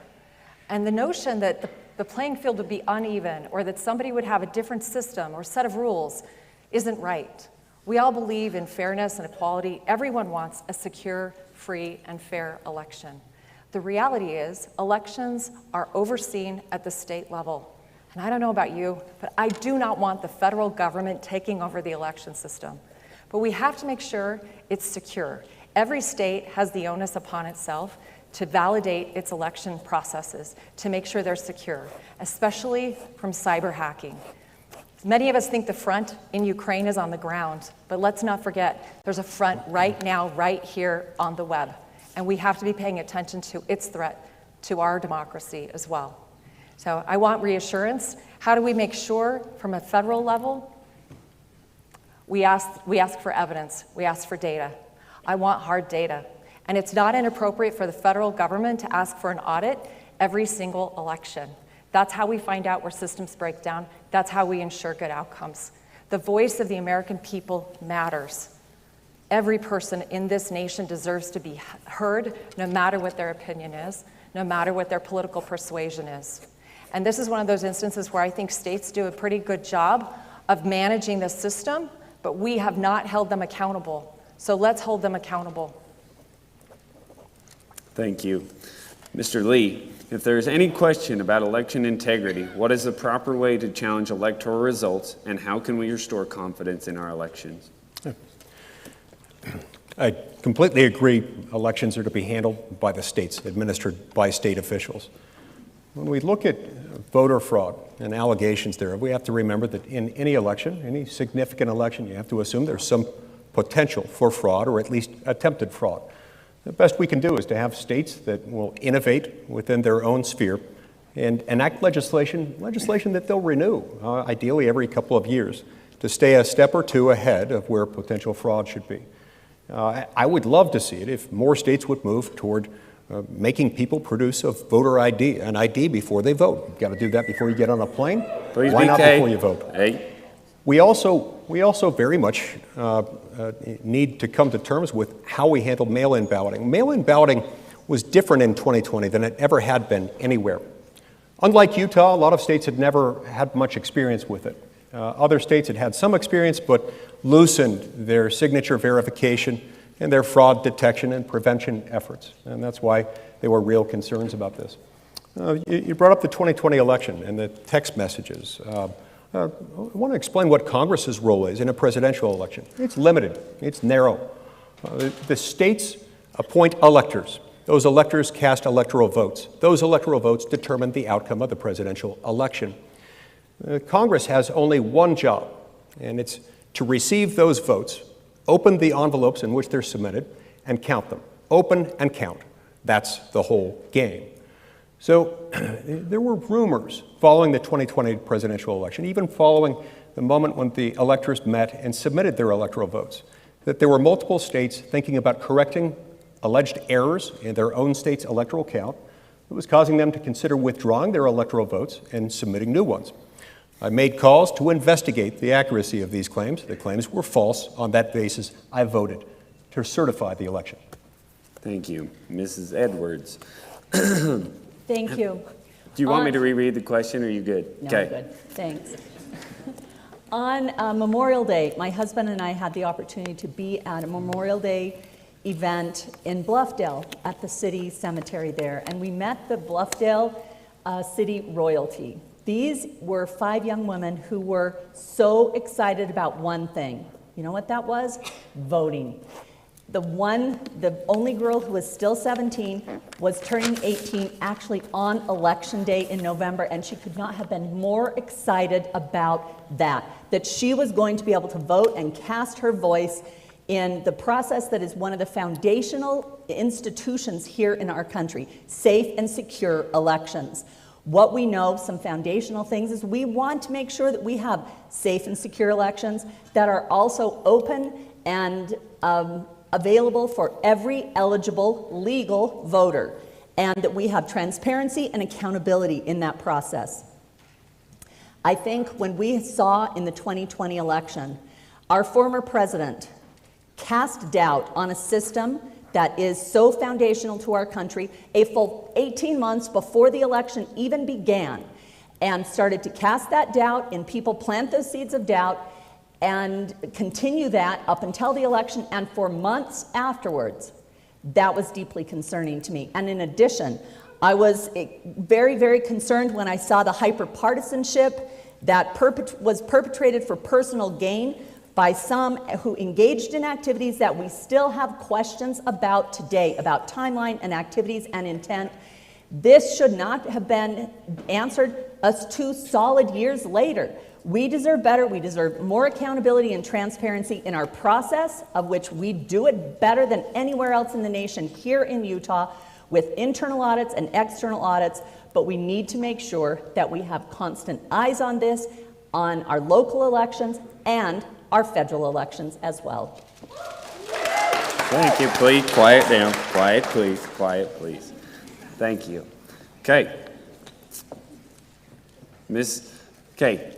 S5: And the notion that the playing field would be uneven or that somebody would have a different system or set of rules isn't right. We all believe in fairness and equality. Everyone wants a secure, free, and fair election. The reality is elections are overseen at the state level. And I don't know about you, but I do not want the federal government taking over the election system. But we have to make sure it's secure. Every state has the onus upon itself to validate its election processes, to make sure they're secure, especially from cyber hacking. Many of us think the front in Ukraine is on the ground, but let's not forget there's a front right now, right here on the web. And we have to be paying attention to its threat to our democracy as well. So I want reassurance. How do we make sure from a federal level? We ask for evidence. We ask for data. I want hard data. And it's not inappropriate for the federal government to ask for an audit every single election. That's how we find out where systems break down. That's how we ensure good outcomes. The voice of the American people matters. Every person in this nation deserves to be heard, no matter what their opinion is, no matter what their political persuasion is. And this is one of those instances where I think states do a pretty good job of managing the system, but we have not held them accountable. So let's hold them accountable.
S1: Thank you. Mr. Lee, if there is any question about election integrity, what is the proper way to challenge electoral results, and how can we restore confidence in our elections?
S3: I completely agree elections are to be handled by the states, administered by state officials. When we look at voter fraud and allegations there, we have to remember that in any election, any significant election, you have to assume there's some potential for fraud or at least attempted fraud. The best we can do is to have states that will innovate within their own sphere and enact legislation that they'll renew, ideally every couple of years, to stay a step or two ahead of where potential fraud should be. I would love to see it if more states would move toward making people produce a voter ID, an ID before they vote. You've got to do that before you get on a plane.
S1: Please
S3: Why not
S1: BK.
S3: before you vote?
S1: Hey.
S3: We also very much need to come to terms with how we handle mail-in balloting. Mail-in balloting was different in 2020 than it ever had been anywhere. Unlike Utah, a lot of states had never had much experience with it. Other states had had some experience, but loosened their signature verification and their fraud detection and prevention efforts. And that's why there were real concerns about this. You brought up the 2020 election and the text messages. I want to explain what Congress's role is in a presidential election. It's limited. It's narrow. The states appoint electors. Those electors cast electoral votes. Those electoral votes determine the outcome of the presidential election. Congress has only one job, and it's to receive those votes, open the envelopes in which they're submitted, and count them. Open and count. That's the whole game. So there were rumors following the 2020 presidential election, even following the moment when the electors met and submitted their electoral votes, that there were multiple states thinking about correcting alleged errors in their own state's electoral count that was causing them to consider withdrawing their electoral votes and submitting new ones. I made calls to investigate the accuracy of these claims. The claims were false. On that basis, I voted to certify the election.
S1: Thank you. Mrs. Edwards.
S4: Thank you.
S1: Do you want me to reread the question, or are you good?
S4: No, I'm good. Thanks. On Memorial Day, my husband and I had the opportunity to be at a Memorial Day event in Bluffdale at the city cemetery there, and we met the Bluffdale city royalty. These were 5 young women who were so excited about one thing. You know what that was? Voting. The only girl who was still 17 was turning 18 actually on election day in November, and she could not have been more excited about that she was going to be able to vote and cast her voice in the process that is one of the foundational institutions here in our country, safe and secure elections. What we know, some foundational things, is we want to make sure that we have safe and secure elections that are also open and available for every eligible legal voter, and that we have transparency and accountability in that process. I think when we saw in the 2020 election, our former president cast doubt on a system that is so foundational to our country a full 18 months before the election even began, and started to cast that doubt in people, plant those seeds of doubt, and continue that up until the election and for months afterwards. That was deeply concerning to me. And in addition, I was very, very concerned when I saw the hyper-partisanship that was perpetrated for personal gain by some who engaged in activities that we still have questions about today, about timeline and activities and intent. This should not have been answered us 2 solid years later. We deserve better. We deserve more accountability and transparency in our process, of which we do it better than anywhere else in the nation here in Utah, with internal audits and external audits. But we need to make sure that we have constant eyes on this, on our local elections and our federal elections as well.
S1: Thank you. Please quiet down. Quiet, please. Quiet, please. Thank you. Okay. Okay.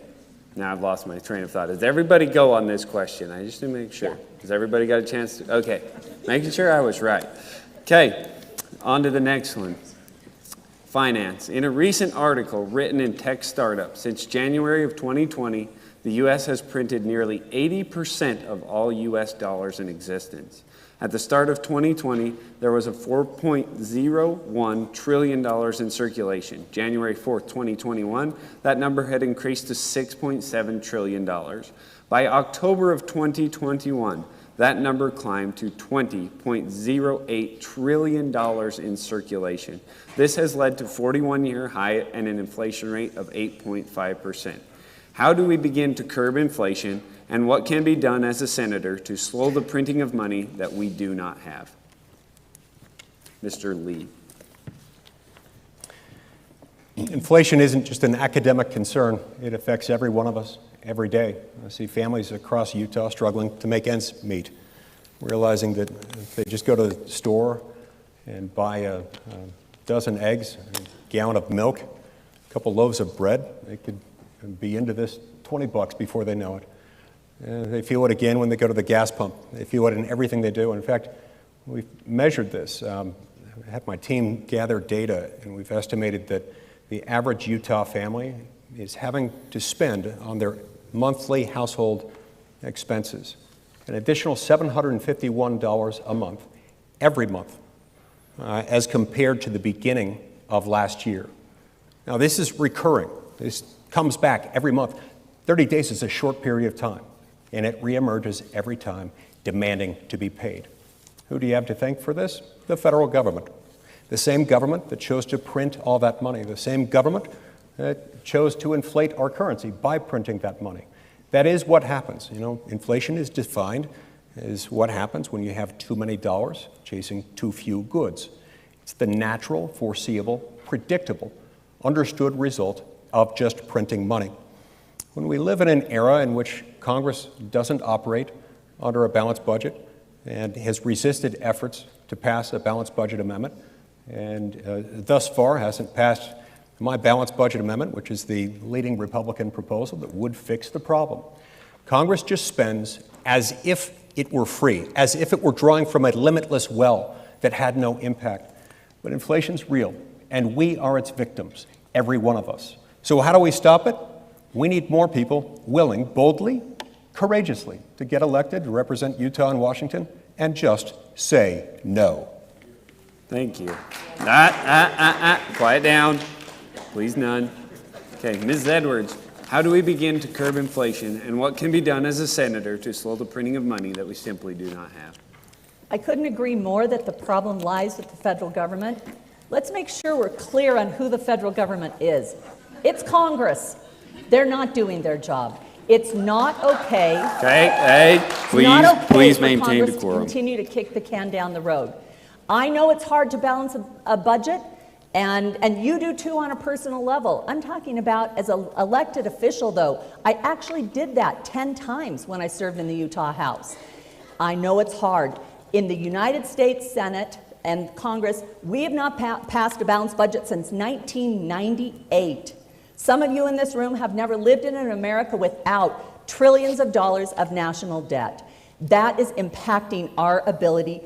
S1: Now I've lost my train of thought. Does everybody go on this question? I just need to make sure.
S4: Yeah.
S1: Has everybody got a chance to? Okay. Making sure I was right. Okay. On to the next one. Finance. In a recent article written in Tech Startup, since January of 2020, the U.S. has printed nearly 80% of all U.S. dollars in existence. At the start of 2020, there was a $4.01 trillion in circulation. January 4th, 2021, that number had increased to $6.7 trillion. By October of 2021, that number climbed to $20.08 trillion in circulation. This has led to a 41-year high and an inflation rate of 8.5%. How do we begin to curb inflation, and what can be done as a senator to slow the printing of money that we do not have? Mr. Lee.
S3: Inflation isn't just an academic concern. It affects every one of us every day. I see families across Utah struggling to make ends meet, realizing that if they just go to the store and buy a dozen eggs, a gallon of milk, a couple loaves of bread, they could be into this $20 before they know it. They feel it again when they go to the gas pump. They feel it in everything they do. In fact, we've measured this. I had my team gather data, and we've estimated that the average Utah family is having to spend on their monthly household expenses an additional $751 a month, every month, as compared to the beginning of last year. Now, this is recurring. This comes back every month. 30 days is a short period of time, and it reemerges every time, demanding to be paid. Who do you have to thank for this? The federal government. The same government that chose to print all that money, the same government that chose to inflate our currency by printing that money. That is what happens. You know, inflation is defined as what happens when you have too many dollars chasing too few goods. It's the natural, foreseeable, predictable, understood result of just printing money. When we live in an era in which Congress doesn't operate under a balanced budget and has resisted efforts to pass a balanced budget amendment, and thus far hasn't passed my balanced budget amendment, which is the leading Republican proposal that would fix the problem. Congress just spends as if it were free, as if it were drawing from a limitless well that had no impact. But inflation's real, and we are its victims, every one of us. So how do we stop it? We need more people willing, boldly, courageously, to get elected to represent Utah and Washington and just say no.
S1: Thank you. Quiet down. Please, none. Okay, Ms. Edwards, how do we begin to curb inflation, and what can be done as a senator to slow the printing of money that we simply do not have?
S4: I couldn't agree more that the problem lies with the federal government. Let's make sure we're clear on who the federal government is. It's Congress. They're not doing their job. It's not okay.
S1: Okay, please maintain
S4: Congress
S1: decorum.
S4: to continue to kick the can down the road. I know it's hard to balance a budget, and you do too on a personal level. I'm talking about as an elected official, though. I actually did that 10 times when I served in the Utah House. I know it's hard. In the United States Senate and Congress, we have not passed a balanced budget since 1998. Some of you in this room have never lived in an America without trillions of dollars of national debt. That is impacting our ability,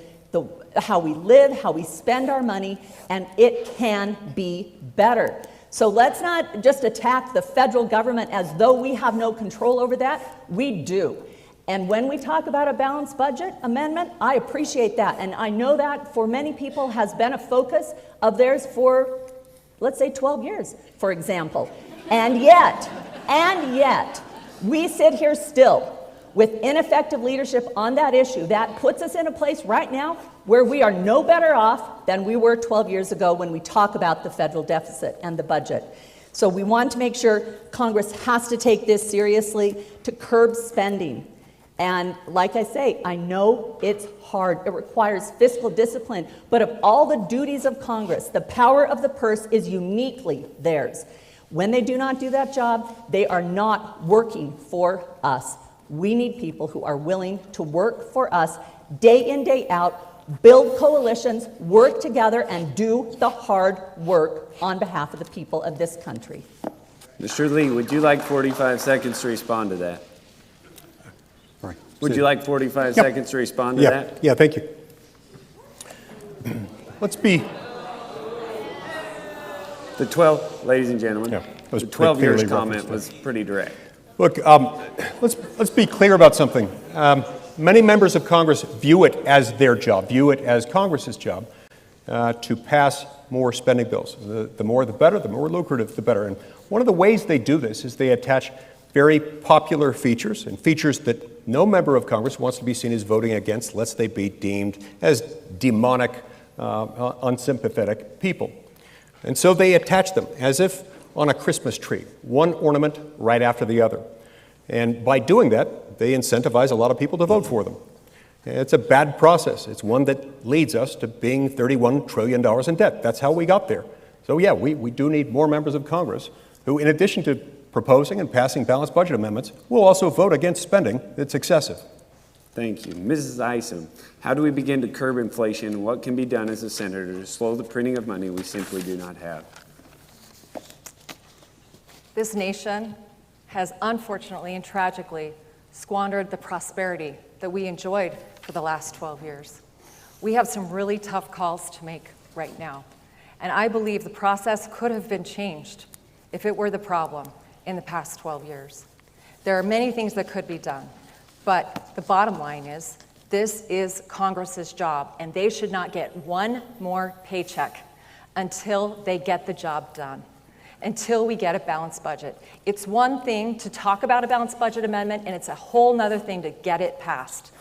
S4: how we live, how we spend our money, and it can be better. So let's not just attack the federal government as though we have no control over that. We do. And when we talk about a balanced budget amendment, I appreciate that. And I know that for many people has been a focus of theirs for, let's say, 12 years, for example. And yet, we sit here still with ineffective leadership on that issue. That puts us in a place right now where we are no better off than we were 12 years ago when we talk about the federal deficit and the budget. So we want to make sure Congress has to take this seriously to curb spending. And like I say, I know it's hard. It requires fiscal discipline. But of all the duties of Congress, the power of the purse is uniquely theirs. When they do not do that job, they are not working for us. We need people who are willing to work for us day in, day out, build coalitions, work together, and do the hard work on behalf of the people of this country.
S1: Mr. Lee, would you like 45 seconds to respond to that?
S3: Right.
S1: Would you like 45 seconds to respond to that?
S3: Yeah, thank you. Let's be...
S1: The 12, ladies and gentlemen, the 12 years comment was pretty direct.
S3: Look, let's be clear about something. Many members of Congress view it as their job, view it as Congress's job to pass more spending bills. The more the better, the more lucrative the better. And one of the ways they do this is they attach very popular features and features that no member of Congress wants to be seen as voting against, lest they be deemed as demonic, unsympathetic people. And so they attach them as if on a Christmas tree, one ornament right after the other. And by doing that, they incentivize a lot of people to vote for them. It's a bad process. It's one that leads us to being $31 trillion in debt. That's how we got there. So yeah, we do need more members of Congress who, in addition to proposing and passing balanced budget amendments, will also vote against spending that's excessive.
S1: Thank you. Mrs. Isom, how do we begin to curb inflation, and what can be done as a senator to slow the printing of money we simply do not have?
S5: This nation has unfortunately and tragically squandered the prosperity that we enjoyed for the last 12 years. We have some really tough calls to make right now, and I believe the process could have been changed if it were the problem in the past 12 years. There are many things that could be done. But the bottom line is, this is Congress's job, and they should not get one more paycheck until they get the job done, until we get a balanced budget. It's one thing to talk about a balanced budget amendment, and it's a whole nother thing to get it passed.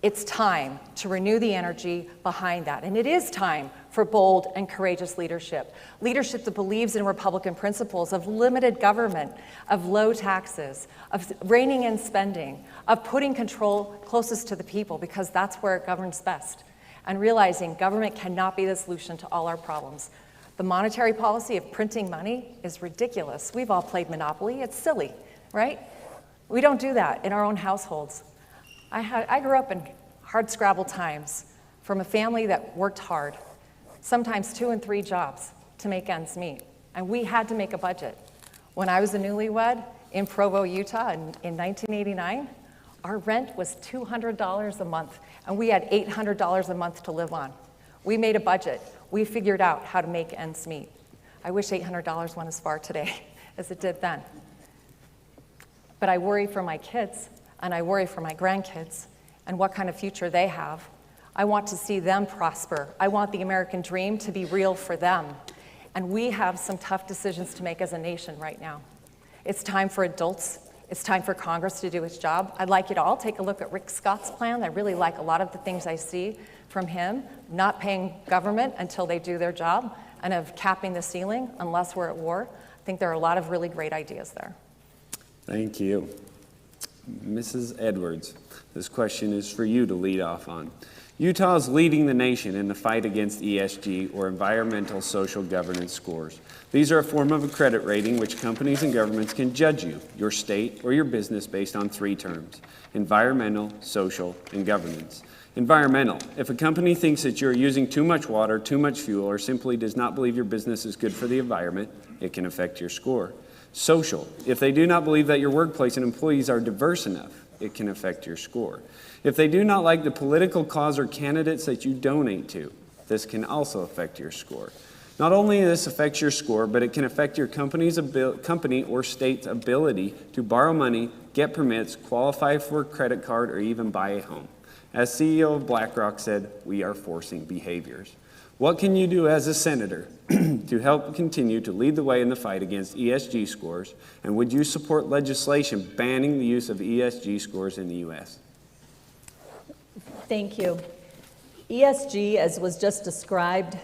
S5: It's time to renew the energy behind that, and it is time for bold and courageous leadership. Leadership that believes in Republican principles of limited government, of low taxes, of reining in spending, of putting control closest to the people, because that's where it governs best, and realizing government cannot be the solution to all our problems. The monetary policy of printing money is ridiculous. We've all played Monopoly. It's silly, right? We don't do that in our own households. I grew up in hard scrabble times from a family that worked hard, sometimes 2 and 3 jobs to make ends meet. And we had to make a budget. When I was a newlywed in Provo, Utah in 1989, our rent was $200 a month, and we had $800 a month to live on. We made a budget. We figured out how to make ends meet. I wish $800 went as far today as it did then. But I worry for my kids, and I worry for my grandkids, and what kind of future they have. I want to see them prosper. I want the American dream to be real for them. And we have some tough decisions to make as a nation right now. It's time for adults. It's time for Congress to do its job. I'd like you to all take a look at Rick Scott's plan. I really like a lot of the things I see from him, not paying government until they do their job, and of capping the ceiling unless we're at war. I think there are a lot of really great ideas there.
S1: Thank you. Mrs. Edwards, this question is for you to lead off on. Utah is leading the nation in the fight against ESG, or environmental social governance scores. These are a form of a credit rating which companies and governments can judge you, your state, or your business based on 3 terms: environmental, social, and governance. Environmental: if a company thinks that you're using too much water, too much fuel, or simply does not believe your business is good for the environment, it can affect your score. Social: if they do not believe that your workplace and employees are diverse enough, it can affect your score. If they do not like the political cause or candidates that you donate to, this can also affect your score. Not only this affects your score, but it can affect your company or state's ability to borrow money, get permits, qualify for a credit card, or even buy a home. As CEO of BlackRock said, we are forcing behaviors. What can you do as a senator to help continue to lead the way in the fight against ESG scores? And would you support legislation banning the use of ESG scores in the U.S.?
S4: Thank you. ESG, as was just described,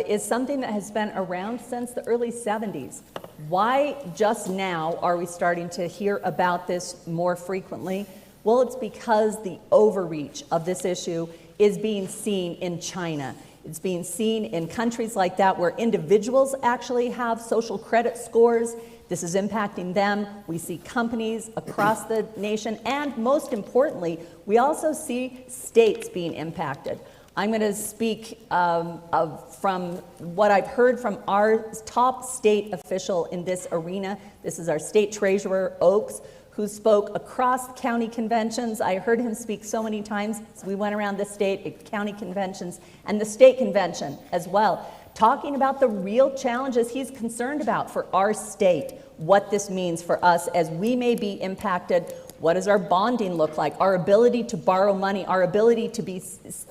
S4: is something that has been around since the early 70s. Why just now are we starting to hear about this more frequently? Well, it's because the overreach of this issue is being seen in China. It's being seen in countries like that where individuals actually have social credit scores. This is impacting them. We see companies across the nation, and most importantly, we also see states being impacted. I'm going to speak from what I've heard from our top state official in this arena. This is our state treasurer, Oakes, who spoke across county conventions. I heard him speak so many times as we went around the state at county conventions and the state convention as well, talking about the real challenges he's concerned about for our state, what this means for us as we may be impacted. What does our bonding look like? Our ability to borrow money, our ability to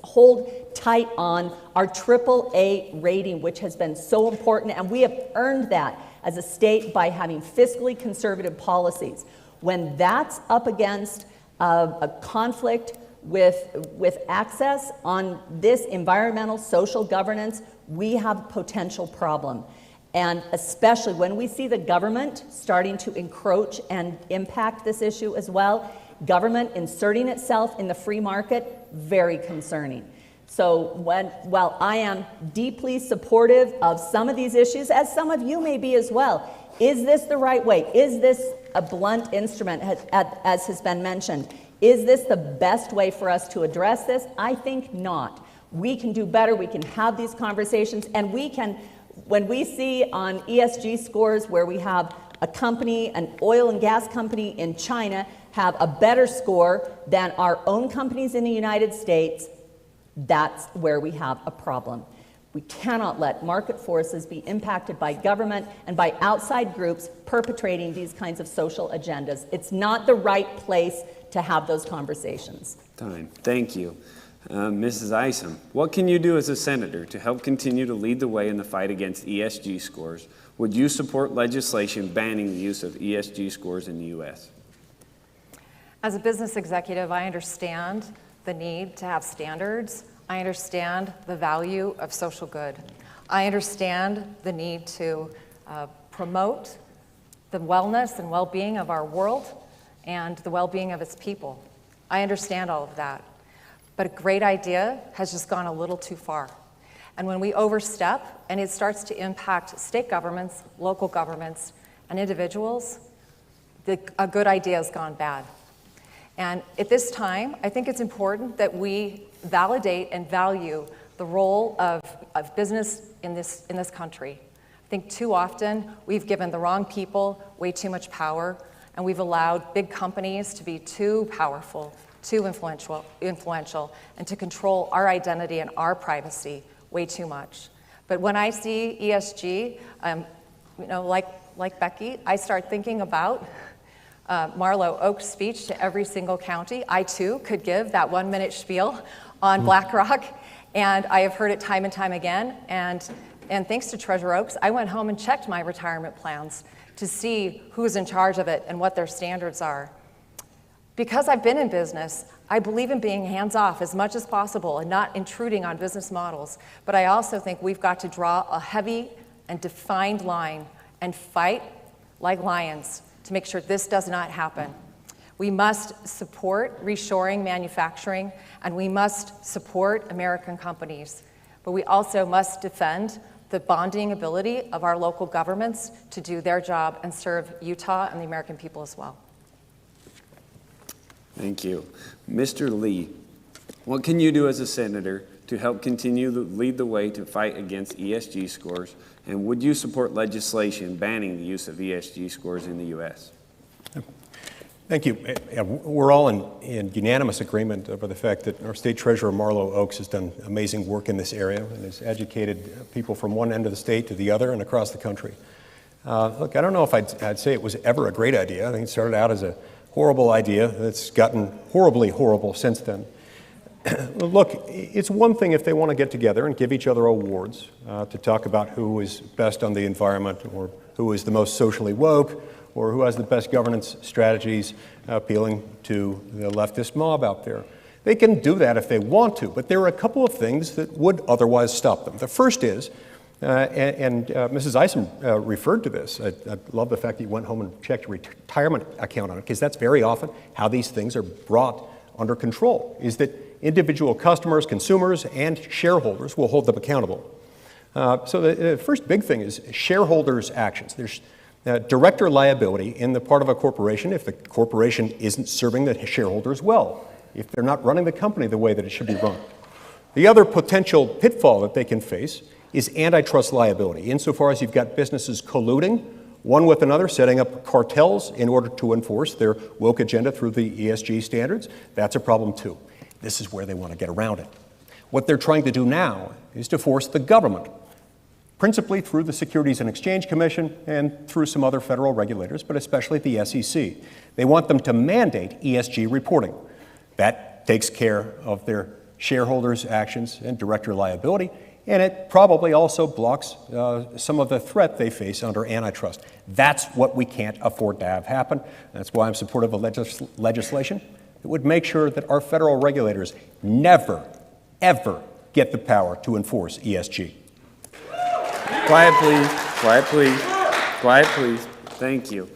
S4: hold tight on our AAA rating, which has been so important, and we have earned that as a state by having fiscally conservative policies. When that's up against a conflict with access on this environmental social governance, we have a potential problem. And especially when we see the government starting to encroach and impact this issue as well, government inserting itself in the free market, very concerning. So while I am deeply supportive of some of these issues, as some of you may be as well, is this the right way? Is this a blunt instrument, as has been mentioned? Is this the best way for us to address this? I think not. We can do better. We can have these conversations, and we can, when we see on ESG scores where we have a company, an oil and gas company in China, have a better score than our own companies in the United States, that's where we have a problem. We cannot let market forces be impacted by government and by outside groups perpetrating these kinds of social agendas. It's not the right place to have those conversations.
S1: Time. Thank you. Mrs. Isom, what can you do as a senator to help continue to lead the way in the fight against ESG scores? Would you support legislation banning the use of ESG scores in the U.S.?
S5: As a business executive, I understand the need to have standards. I understand the value of social good. I understand the need to promote the wellness and well-being of our world and the well-being of its people. I understand all of that. But a great idea has just gone a little too far. And when we overstep and it starts to impact state governments, local governments, and individuals, a good idea has gone bad. And at this time, I think it's important that we validate and value the role of business in this country. I think too often we've given the wrong people way too much power, and we've allowed big companies to be too powerful, too influential, and to control our identity and our privacy way too much. But when I see ESG, like Becky, I start thinking about Marlo Oak's speech to every single county. I too could give that 1-minute spiel on BlackRock, and I have heard it time and time again. And thanks to Treasurer Oaks, I went home and checked my retirement plans to see who's in charge of it and what their standards are. Because I've been in business, I believe in being hands-off as much as possible and not intruding on business models. But I also think we've got to draw a heavy and defined line and fight like lions to make sure this does not happen. We must support reshoring manufacturing, and we must support American companies. But we also must defend the bonding ability of our local governments to do their job and serve Utah and the American people as well.
S1: Thank you. Mr. Lee, what can you do as a senator to help continue to lead the way to fight against ESG scores? And would you support legislation banning the use of ESG scores in the U.S.?
S3: Thank you. We're all in unanimous agreement over the fact that our State Treasurer Marlo Oaks has done amazing work in this area and has educated people from one end of the state to the other and across the country. Look, I don't know if I'd say it was ever a great idea. I think it started out as a horrible idea that's gotten horribly horrible since then. Look, it's one thing if they want to get together and give each other awards to talk about who is best on the environment or who is the most socially woke or who has the best governance strategies appealing to the leftist mob out there. They can do that if they want to, but there are a couple of things that would otherwise stop them. The first is, and Mrs. Isom referred to this. I love the fact that you went home and checked your retirement account on it, because that's very often how these things are brought under control, is that individual customers, consumers, and shareholders will hold them accountable. So the first big thing is shareholders' actions. There's director liability in the part of a corporation if the corporation isn't serving the shareholders well, if they're not running the company the way that it should be run. The other potential pitfall that they can face is antitrust liability, insofar as you've got businesses colluding one with another, setting up cartels in order to enforce their woke agenda through the ESG standards. That's a problem too. This is where they want to get around it. What they're trying to do now is to force the government, principally through the Securities and Exchange Commission and through some other federal regulators, but especially the SEC. They want them to mandate ESG reporting. That takes care of their shareholders' actions and director liability, and it probably also blocks some of the threat they face under antitrust. That's what we can't afford to have happen. That's why I'm supportive of legislation that would make sure that our federal regulators never, ever get the power to enforce ESG.
S1: Quiet, please. Quiet, please. Quiet, please. Thank you.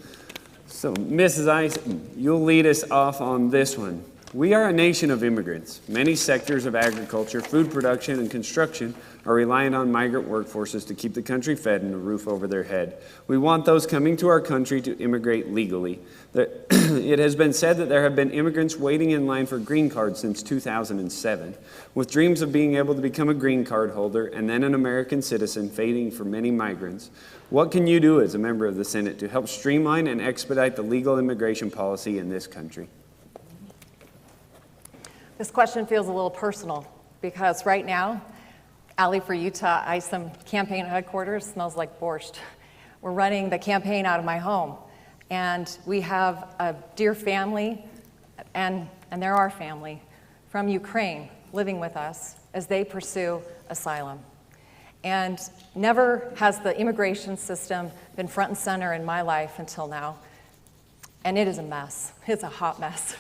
S1: So, Mrs. Isom, you'll lead us off on this one. We are a nation of immigrants. Many sectors of agriculture, food production, and construction are reliant on migrant workforces to keep the country fed and a roof over their head. We want those coming to our country to immigrate legally. It has been said that there have been immigrants waiting in line for green cards since 2007, with dreams of being able to become a green card holder and then an American citizen fading for many migrants. What can you do as a member of the Senate to help streamline and expedite the legal immigration policy in this country?
S5: This question feels a little personal because right now, Ally for Utah Isom campaign headquarters smells like borscht. We're running the campaign out of my home. And we have a dear family, and they're our family, from Ukraine living with us as they pursue asylum. And never has the immigration system been front and center in my life until now. And it is a mess. It's a hot mess.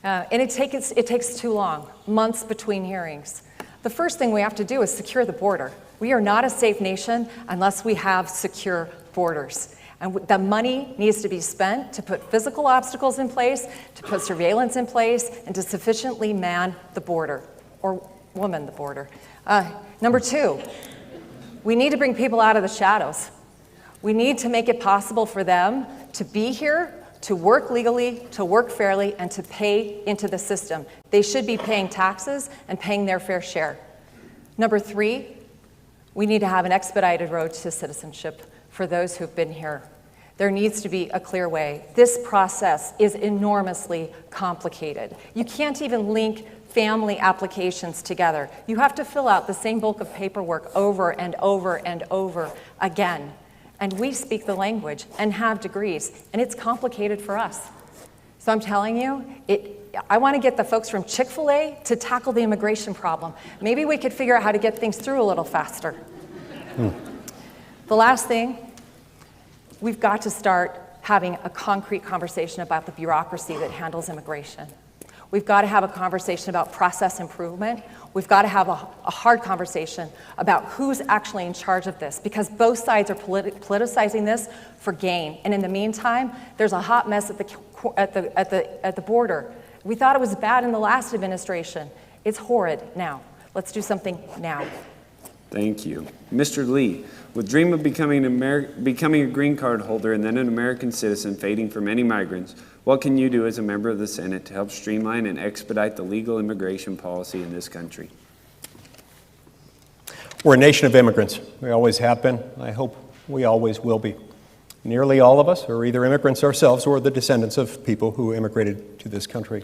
S5: And it takes too long, months between hearings. The first thing we have to do is secure the border. We are not a safe nation unless we have secure borders. And the money needs to be spent to put physical obstacles in place, to put surveillance in place, and to sufficiently man the border, or woman the border. Number two, we need to bring people out of the shadows. We need to make it possible for them to be here, to work legally, to work fairly, and to pay into the system. They should be paying taxes and paying their fair share. Number three, we need to have an expedited road to citizenship for those who've been here. There needs to be a clear way. This process is enormously complicated. You can't even link family applications together. You have to fill out the same bulk of paperwork over and over and over again. And we speak the language and have degrees, and it's complicated for us. So I'm telling you, I want to get the folks from Chick-fil-A to tackle the immigration problem. Maybe we could figure out how to get things through a little faster. The last thing, we've got to start having a concrete conversation about the bureaucracy that handles immigration. We've got to have a conversation about process improvement. We've got to have a hard conversation about who's actually in charge of this, because both sides are politicizing this for gain. And in the meantime, there's a hot mess at the border. We thought it was bad in the last administration. It's horrid now. Let's do something now.
S1: Thank you. Mr. Lee, with dream of becoming a green card holder and then an American citizen fading for many migrants, what can you do as a member of the Senate to help streamline and expedite the legal immigration policy in this country?
S3: We're a nation of immigrants. We always have been. I hope we always will be. Nearly all of us are either immigrants ourselves or the descendants of people who immigrated to this country.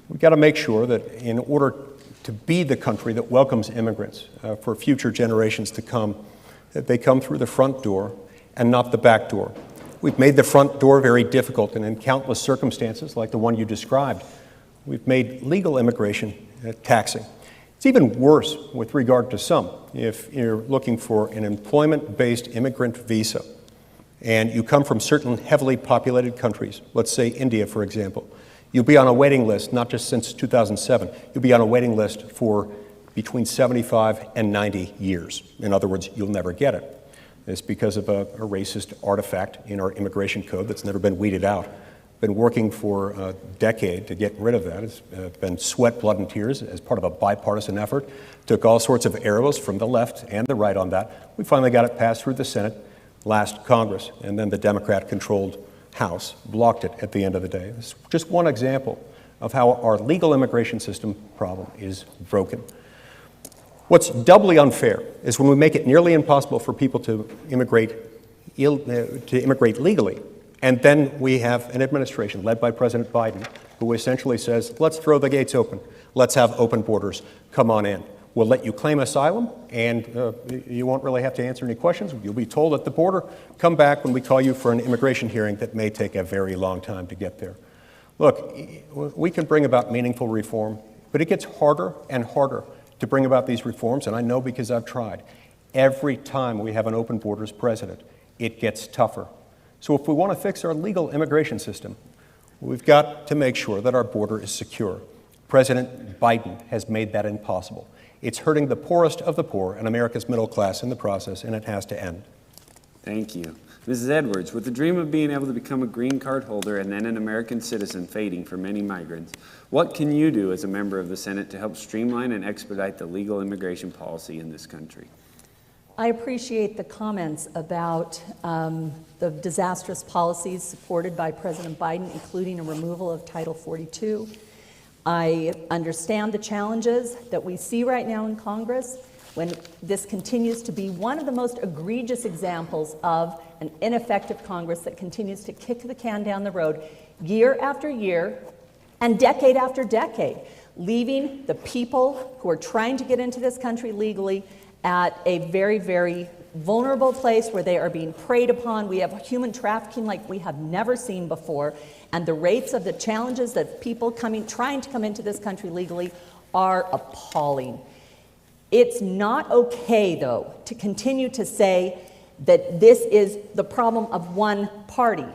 S3: We've got to make sure that in order to be the country that welcomes immigrants for future generations to come, that they come through the front door and not the back door. We've made the front door very difficult, and in countless circumstances, like the one you described, we've made legal immigration taxing. It's even worse with regard to some. If you're looking for an employment-based immigrant visa, and you come from certain heavily populated countries, let's say India, for example, you'll be on a waiting list, not just since 2007, you'll be on a waiting list for between 75 and 90 years. In other words, you'll never get it. It's because of a racist artifact in our immigration code that's never been weeded out. Been working for a decade to get rid of that. It's been sweat, blood, and tears as part of a bipartisan effort. Took all sorts of arrows from the left and the right on that. We finally got it passed through the Senate last Congress, and then the Democrat-controlled House blocked it at the end of the day. It's just one example of how our legal immigration system problem is broken. What's doubly unfair is when we make it nearly impossible for people to immigrate legally, and then we have an administration led by President Biden who essentially says, let's throw the gates open, let's have open borders, come on in. We'll let you claim asylum, and you won't really have to answer any questions. You'll be told at the border, come back when we call you for an immigration hearing that may take a very long time to get there. Look, we can bring about meaningful reform, but it gets harder and harder to bring about these reforms, and I know because I've tried. Every time we have an open borders president, it gets tougher. So if we want to fix our legal immigration system, we've got to make sure that our border is secure. President Biden has made that impossible. It's hurting the poorest of the poor and America's middle class in the process, and it has to end.
S1: Thank you. Mrs. Edwards, with the dream of being able to become a green card holder and then an American citizen fading for many migrants, what can you do as a member of the Senate to help streamline and expedite the legal immigration policy in this country?
S4: I appreciate the comments about the disastrous policies supported by President Biden, including a removal of Title 42. I understand the challenges that we see right now in Congress when this continues to be one of the most egregious examples of an ineffective Congress that continues to kick the can down the road year after year and decade after decade. leaving the people who are trying to get into this country legally at a very, very vulnerable place where they are being preyed upon. We have human trafficking like we have never seen before, and the rates of the challenges that people trying to come into this country legally are appalling. It's not okay, though, to continue to say that this is the problem of one party.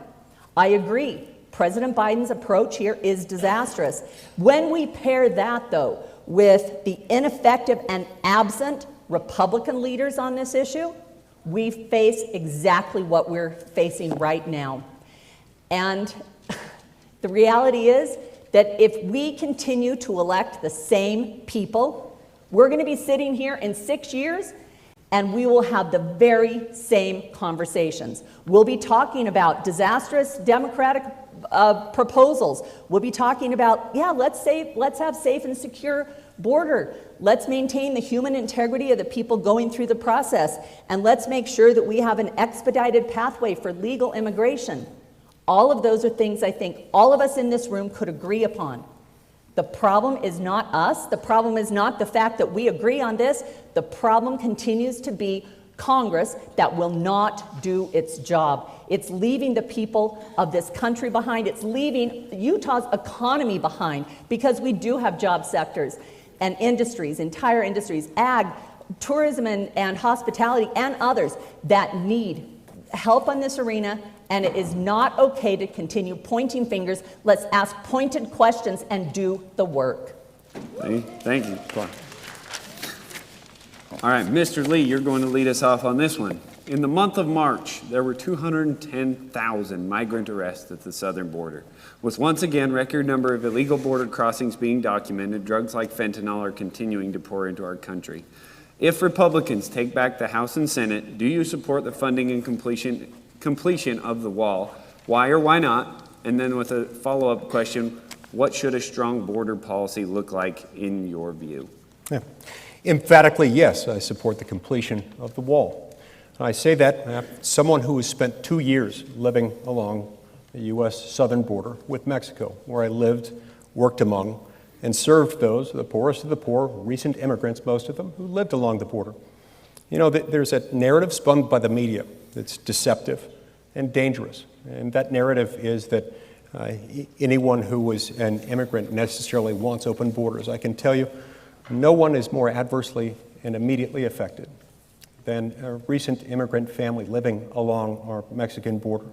S4: I agree. President Biden's approach here is disastrous. When we pair that, though, with the ineffective and absent Republican leaders on this issue, we face exactly what we're facing right now. And the reality is that if we continue to elect the same people, we're going to be sitting here in 6 years and we will have the very same conversations. We'll be talking about disastrous Democratic proposals. We'll be talking about, yeah, let's have safe and secure border. Let's maintain the human integrity of the people going through the process. And let's make sure that we have an expedited pathway for legal immigration. All of those are things I think all of us in this room could agree upon. The problem is not us. The problem is not the fact that we agree on this. The problem continues to be Congress that will not do its job. It's leaving the people of this country behind. It's leaving Utah's economy behind, because we do have job sectors and industries, entire industries, ag, tourism and hospitality and others that need help in this arena, and it is not okay to continue pointing fingers. Let's ask pointed questions and do the work.
S1: Thank you. All right, Mr. Lee, you're going to lead us off on this one. In the month of March, there were 210,000 migrant arrests at the southern border. With once again record number of illegal border crossings being documented, drugs like fentanyl are continuing to pour into our country. If Republicans take back the House and Senate, do you support the funding and completion of the wall? Why or why not? And then with a follow-up question, what should a strong border policy look like in your view?
S3: Yeah. Emphatically, yes, I support the completion of the wall. I say that as someone who has spent 2 years living along the U.S. southern border with Mexico, where I lived, worked among, and served those, the poorest of the poor, recent immigrants, most of them, who lived along the border. You know, there's a narrative spun by the media that's deceptive and dangerous. And that narrative is that anyone who is an immigrant necessarily wants open borders. I can tell you, no one is more adversely and immediately affected than a recent immigrant family living along our Mexican border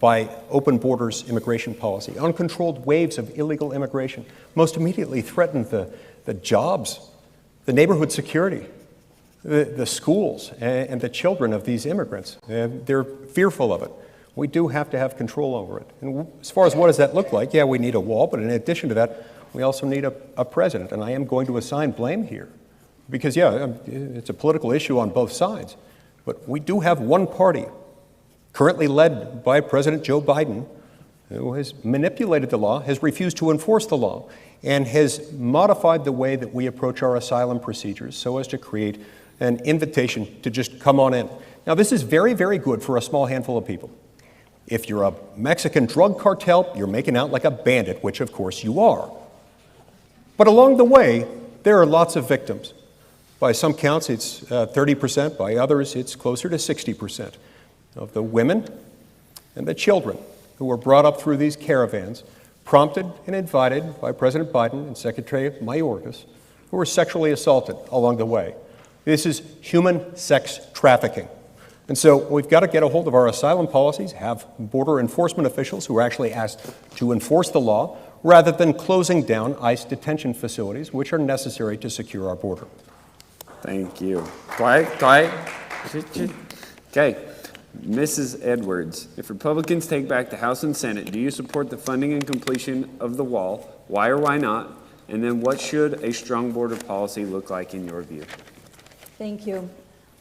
S3: by open borders immigration policy. Uncontrolled waves of illegal immigration most immediately threatened the jobs, the neighborhood security, the schools, and the children of these immigrants. They're fearful of it. We do have to have control over it. And as far as what does that look like, yeah, we need a wall, but in addition to that, we also need a president. And I am going to assign blame here. Because, yeah, it's a political issue on both sides. But we do have one party, currently led by President Joe Biden, who has manipulated the law, has refused to enforce the law, and has modified the way that we approach our asylum procedures so as to create an invitation to just come on in. Now, this is very, very good for a small handful of people. If you're a Mexican drug cartel, you're making out like a bandit, which of course you are. But along the way, there are lots of victims. By some counts, it's 30%. By others, it's closer to 60% of the women and the children who were brought up through these caravans, prompted and invited by President Biden and Secretary Mayorkas, who were sexually assaulted along the way. This is human sex trafficking. And so we've got to get a hold of our asylum policies, have border enforcement officials who are actually asked to enforce the law, rather than closing down ICE detention facilities, which are necessary to secure our border.
S1: Thank you. Quiet. Okay. Mrs. Edwards, if Republicans take back the House and Senate, do you support the funding and completion of the wall? Why or why not? And then what should a strong border policy look like in your view?
S4: Thank you.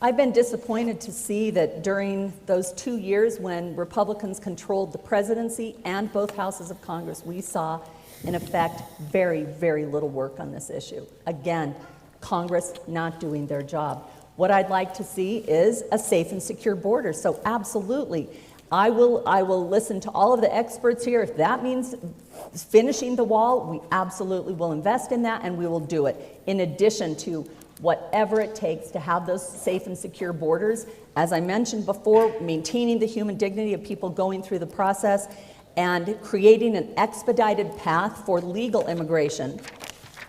S4: I've been disappointed to see that during those 2 years when Republicans controlled the presidency and both houses of Congress, we saw, in effect, very, very little work on this issue. Again, Congress not doing their job. What I'd like to see is a safe and secure border. So absolutely, I will listen to all of the experts here. If that means finishing the wall, we absolutely will invest in that, and we will do it, in addition to whatever it takes to have those safe and secure borders. As I mentioned before, maintaining the human dignity of people going through the process and creating an expedited path for legal immigration,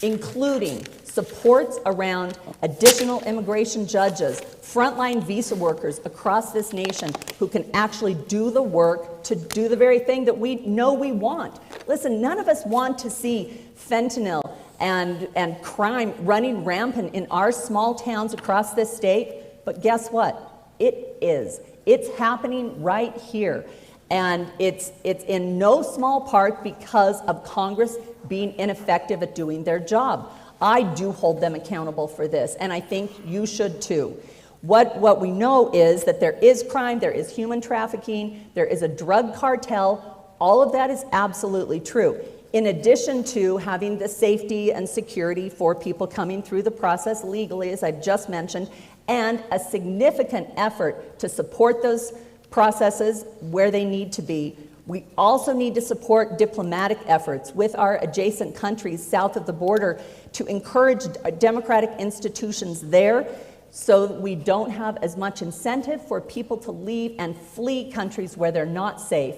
S4: including supports around additional immigration judges, frontline visa workers across this nation who can actually do the work to do the very thing that we know we want. Listen, none of us want to see fentanyl and crime running rampant in our small towns across this state, but guess what? It is. It's happening right here. And it's in no small part because of Congress being ineffective at doing their job. I do hold them accountable for this, and I think you should too. What we know is that there is crime, there is human trafficking, there is a drug cartel. All of that is absolutely true. In addition to having the safety and security for people coming through the process legally, as I've just mentioned, and a significant effort to support those processes where they need to be. We also need to support diplomatic efforts with our adjacent countries south of the border to encourage democratic institutions there so that we don't have as much incentive for people to leave and flee countries where they're not safe.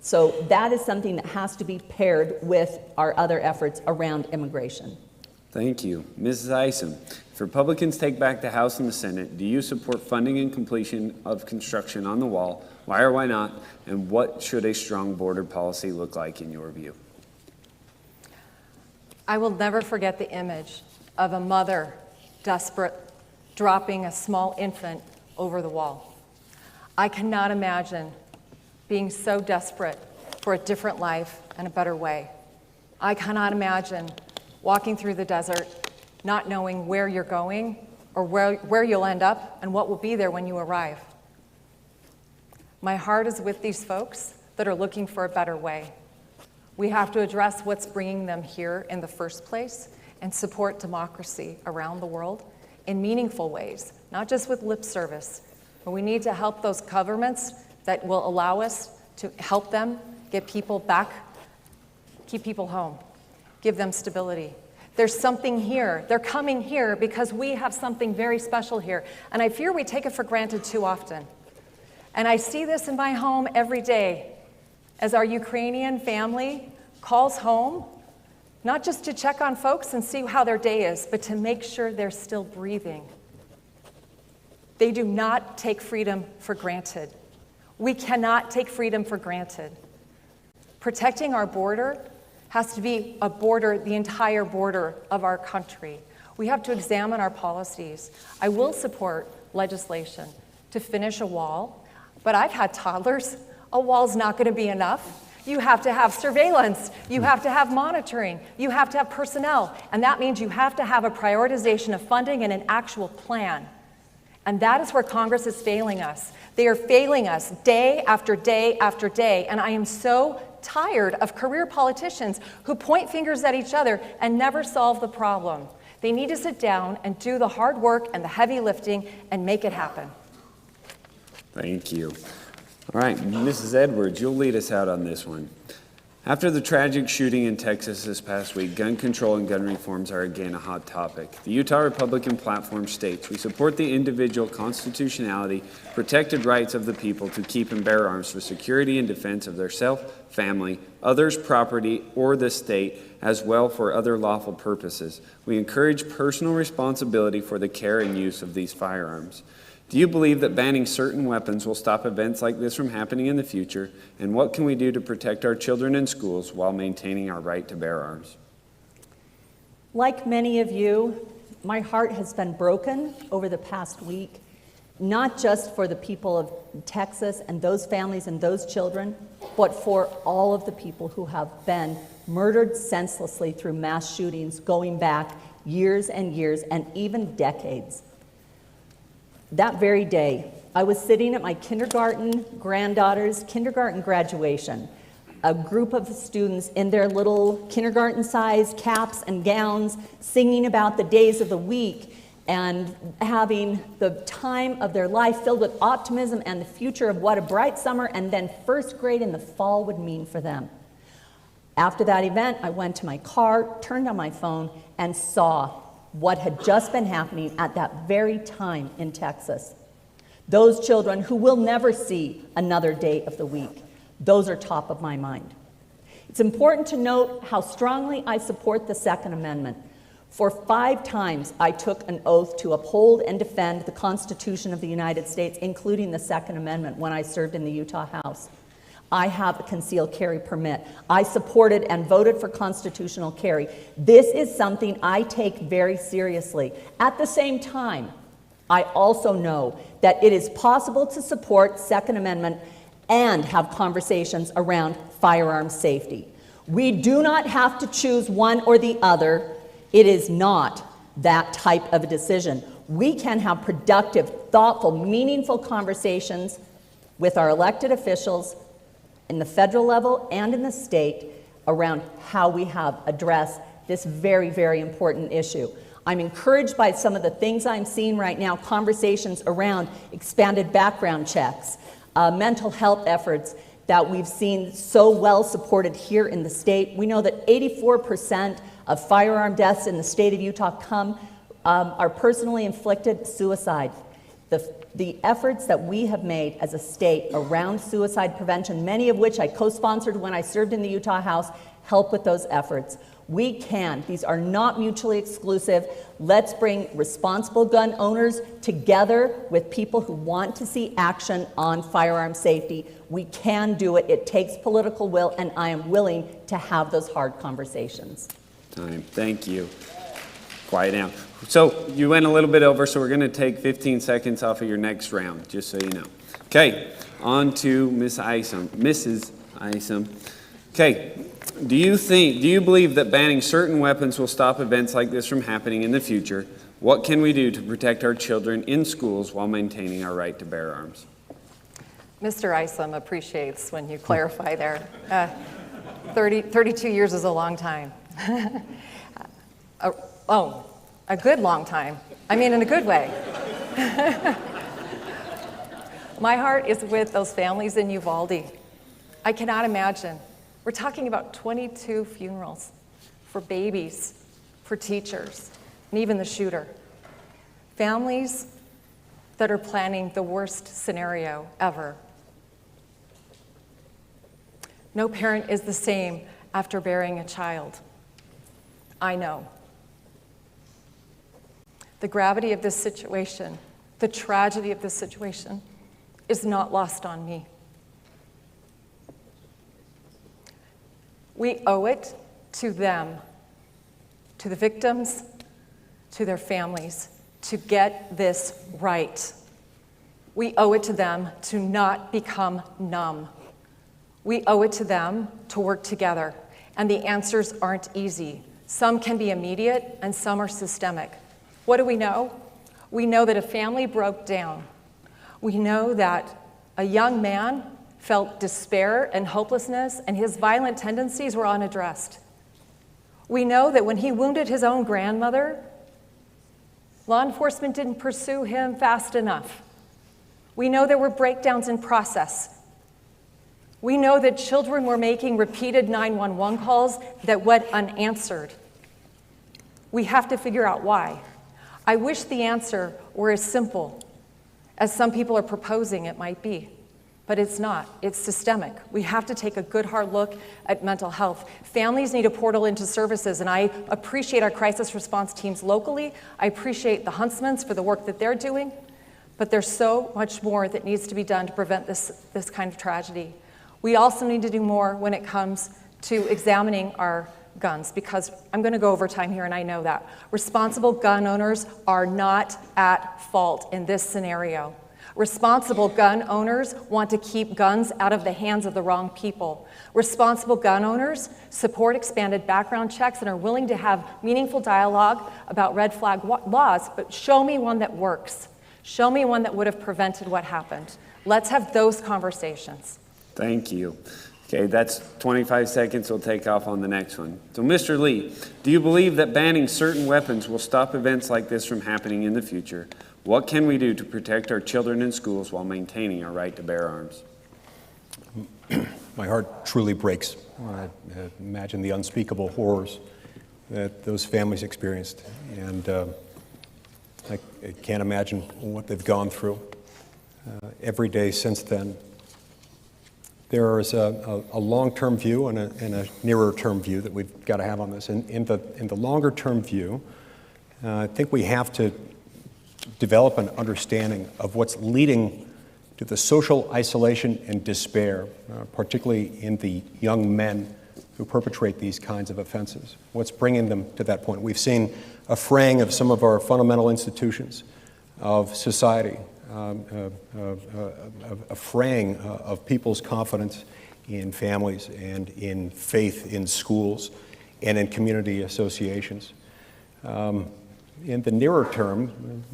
S4: So that is something that has to be paired with our other efforts around immigration.
S1: Thank you. Mrs. Isom, if Republicans take back the House and the Senate, do you support funding and completion of construction on the wall? Why or why not? And what should a strong border policy look like in your view?
S5: I will never forget the image of a mother desperate, dropping a small infant over the wall. I cannot imagine being so desperate for a different life and a better way. I cannot imagine walking through the desert, not knowing where you're going or where you'll end up and what will be there when you arrive. My heart is with these folks that are looking for a better way. We have to address what's bringing them here in the first place and support democracy around the world in meaningful ways, not just with lip service, but we need to help those governments that will allow us to help them get people back, keep people home, give them stability. There's something here. They're coming here because we have something very special here. And I fear we take it for granted too often. And I see this in my home every day as our Ukrainian family calls home, not just to check on folks and see how their day is, but to make sure they're still breathing. They do not take freedom for granted. We cannot take freedom for granted. Protecting our border has to be a border, the entire border of our country. We have to examine our policies. I will support legislation to finish a wall, but I've had toddlers. A wall's not going to be enough. You have to have surveillance. You have to have monitoring. You have to have personnel. And that means you have to have a prioritization of funding and an actual plan. And that is where Congress is failing us. They are failing us day after day after day. And I am so tired of career politicians who point fingers at each other and never solve the problem. They need to sit down and do the hard work and the heavy lifting and make it happen.
S1: Thank you. All right, Mrs. Edwards, you'll lead us out on this one. After the tragic shooting in Texas this past week, gun control and gun reforms are again a hot topic. The Utah Republican platform states, "We support the individual constitutionality, protected rights of the people to keep and bear arms for security and defense of their self, family, others' property, or the state, as well for other lawful purposes. We encourage personal responsibility for the care and use of these firearms." Do you believe that banning certain weapons will stop events like this from happening in the future? And what can we do to protect our children in schools while maintaining our right to bear arms?
S4: Like many of you, my heart has been broken over the past week, not just for the people of Texas and those families and those children, but for all of the people who have been murdered senselessly through mass shootings going back years and years and even decades. That very day, I was sitting at my kindergarten granddaughter's kindergarten graduation. A group of students in their little kindergarten-sized caps and gowns singing about the days of the week and having the time of their life filled with optimism and the future of what a bright summer and then first grade in the fall would mean for them. After that event, I went to my car, turned on my phone, and saw what had just been happening at that very time in Texas. Those children who will never see another day of the week, those are top of my mind. It's important to note how strongly I support the Second Amendment. For 5 times, I took an oath to uphold and defend the Constitution of the United States, including the Second Amendment, when I served in the Utah House. I have a concealed carry permit. I supported and voted for constitutional carry. This is something I take very seriously. At the same time, I also know that it is possible to support Second Amendment and have conversations around firearm safety. We do not have to choose one or the other. It is not that type of a decision. We can have productive, thoughtful, meaningful conversations with our elected officials in the federal level and in the state around how we have addressed this very, very important issue. I'm encouraged by some of the things I'm seeing right now, conversations around expanded background checks, mental health efforts that we've seen so well supported here in the state. We know that 84% of firearm deaths in the state of Utah are personally inflicted suicide. The efforts that we have made as a state around suicide prevention, many of which I co-sponsored when I served in the Utah House, help with those efforts. We can. These are not mutually exclusive. Let's bring responsible gun owners together with people who want to see action on firearm safety. We can do it. It takes political will, and I am willing to have those hard conversations.
S1: Thank you. Quiet down. So you went a little bit over, so we're going to take 15 seconds off of your next round, just so you know. Okay, on to Mrs. Isom. Okay, do you believe that banning certain weapons will stop events like this from happening in the future? What can we do to protect our children in schools while maintaining our right to bear arms?
S5: Mr. Isom appreciates when you clarify there. 32 years is a long time. A good long time. I mean, in a good way. My heart is with those families in Uvalde. I cannot imagine. We're talking about 22 funerals for babies, for teachers, and even the shooter. Families that are planning the worst scenario ever. No parent is the same after bearing a child. I know. The gravity of this situation, the tragedy of this situation, is not lost on me. We owe it to them, to the victims, to their families, to get this right. We owe it to them to not become numb. We owe it to them to work together, and the answers aren't easy. Some can be immediate, and some are systemic. What do we know? We know that a family broke down. We know that a young man felt despair and hopelessness, and his violent tendencies were unaddressed. We know that when he wounded his own grandmother, law enforcement didn't pursue him fast enough. We know there were breakdowns in process. We know that children were making repeated 911 calls that went unanswered. We have to figure out why. I wish the answer were as simple as some people are proposing it might be, but it's not. It's systemic. We have to take a good hard look at mental health. Families need a portal into services, and I appreciate our crisis response teams locally. I appreciate the Huntsmans for the work that they're doing, but there's so much more that needs to be done to prevent this kind of tragedy. We also need to do more when it comes to examining our guns, because I'm going to go over time here, and I know that. Responsible gun owners are not at fault in this scenario. Responsible gun owners want to keep guns out of the hands of the wrong people. Responsible gun owners support expanded background checks and are willing to have meaningful dialogue about red flag laws, but show me one that works. Show me one that would have prevented what happened. Let's have those conversations.
S1: Thank you. Okay, that's 25 seconds. We'll take off on the next one. So, Mr. Lee, do you believe that banning certain weapons will stop events like this from happening in the future? What can we do to protect our children in schools while maintaining our right to bear arms?
S3: My heart truly breaks when I imagine the unspeakable horrors that those families experienced. And I can't imagine what they've gone through every day since then. There is a long-term view and a nearer-term view that we've got to have on this. In the longer-term view, I think we have to develop an understanding of what's leading to the social isolation and despair, particularly in the young men who perpetrate these kinds of offenses. What's bringing them to that point? We've seen a fraying of some of our fundamental institutions of society, a fraying of people's confidence in families and in faith in schools and in community associations. In the nearer term,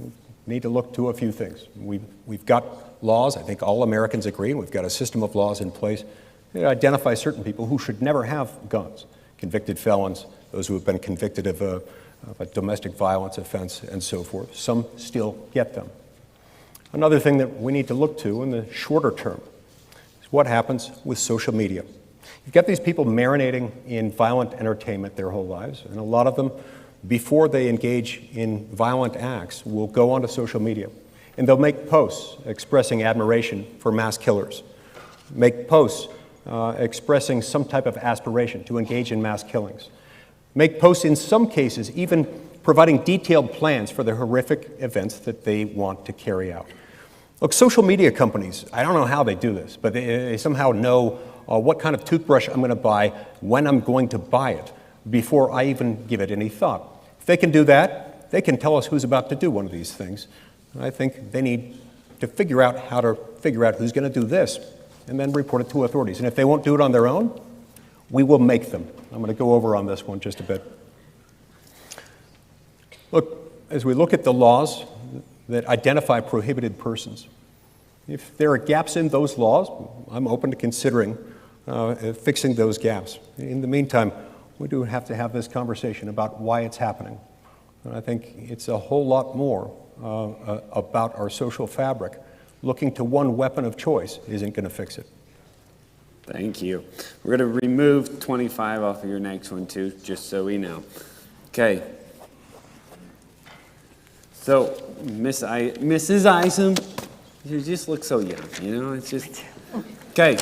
S3: we need to look to a few things. We've got laws, I think all Americans agree, and we've got a system of laws in place that identify certain people who should never have guns, convicted felons, those who have been convicted of a domestic violence offense, and so forth. Some still get them. Another thing that we need to look to in the shorter term is what happens with social media. You've got these people marinating in violent entertainment their whole lives, and a lot of them, before they engage in violent acts, will go onto social media. And they'll make posts expressing admiration for mass killers, make posts expressing some type of aspiration to engage in mass killings, make posts in some cases even providing detailed plans for the horrific events that they want to carry out. Look, social media companies, I don't know how they do this, but they somehow know what kind of toothbrush I'm going to buy, when I'm going to buy it, before I even give it any thought. If they can do that, they can tell us who's about to do one of these things. I think they need to figure out how to figure out who's going to do this and then report it to authorities. And if they won't do it on their own, we will make them. I'm going to go over on this one just a bit. Look, as we look at the laws that identify prohibited persons, if there are gaps in those laws, I'm open to considering fixing those gaps. In the meantime, we do have to have this conversation about why it's happening. And I think it's a whole lot more about our social fabric. Looking to one weapon of choice isn't going to fix it.
S1: Thank you. We're going to remove 25 off of your next one, too, just so we know. Okay. So, Mrs. Isom, you just look so young, you know? It's just... Okay.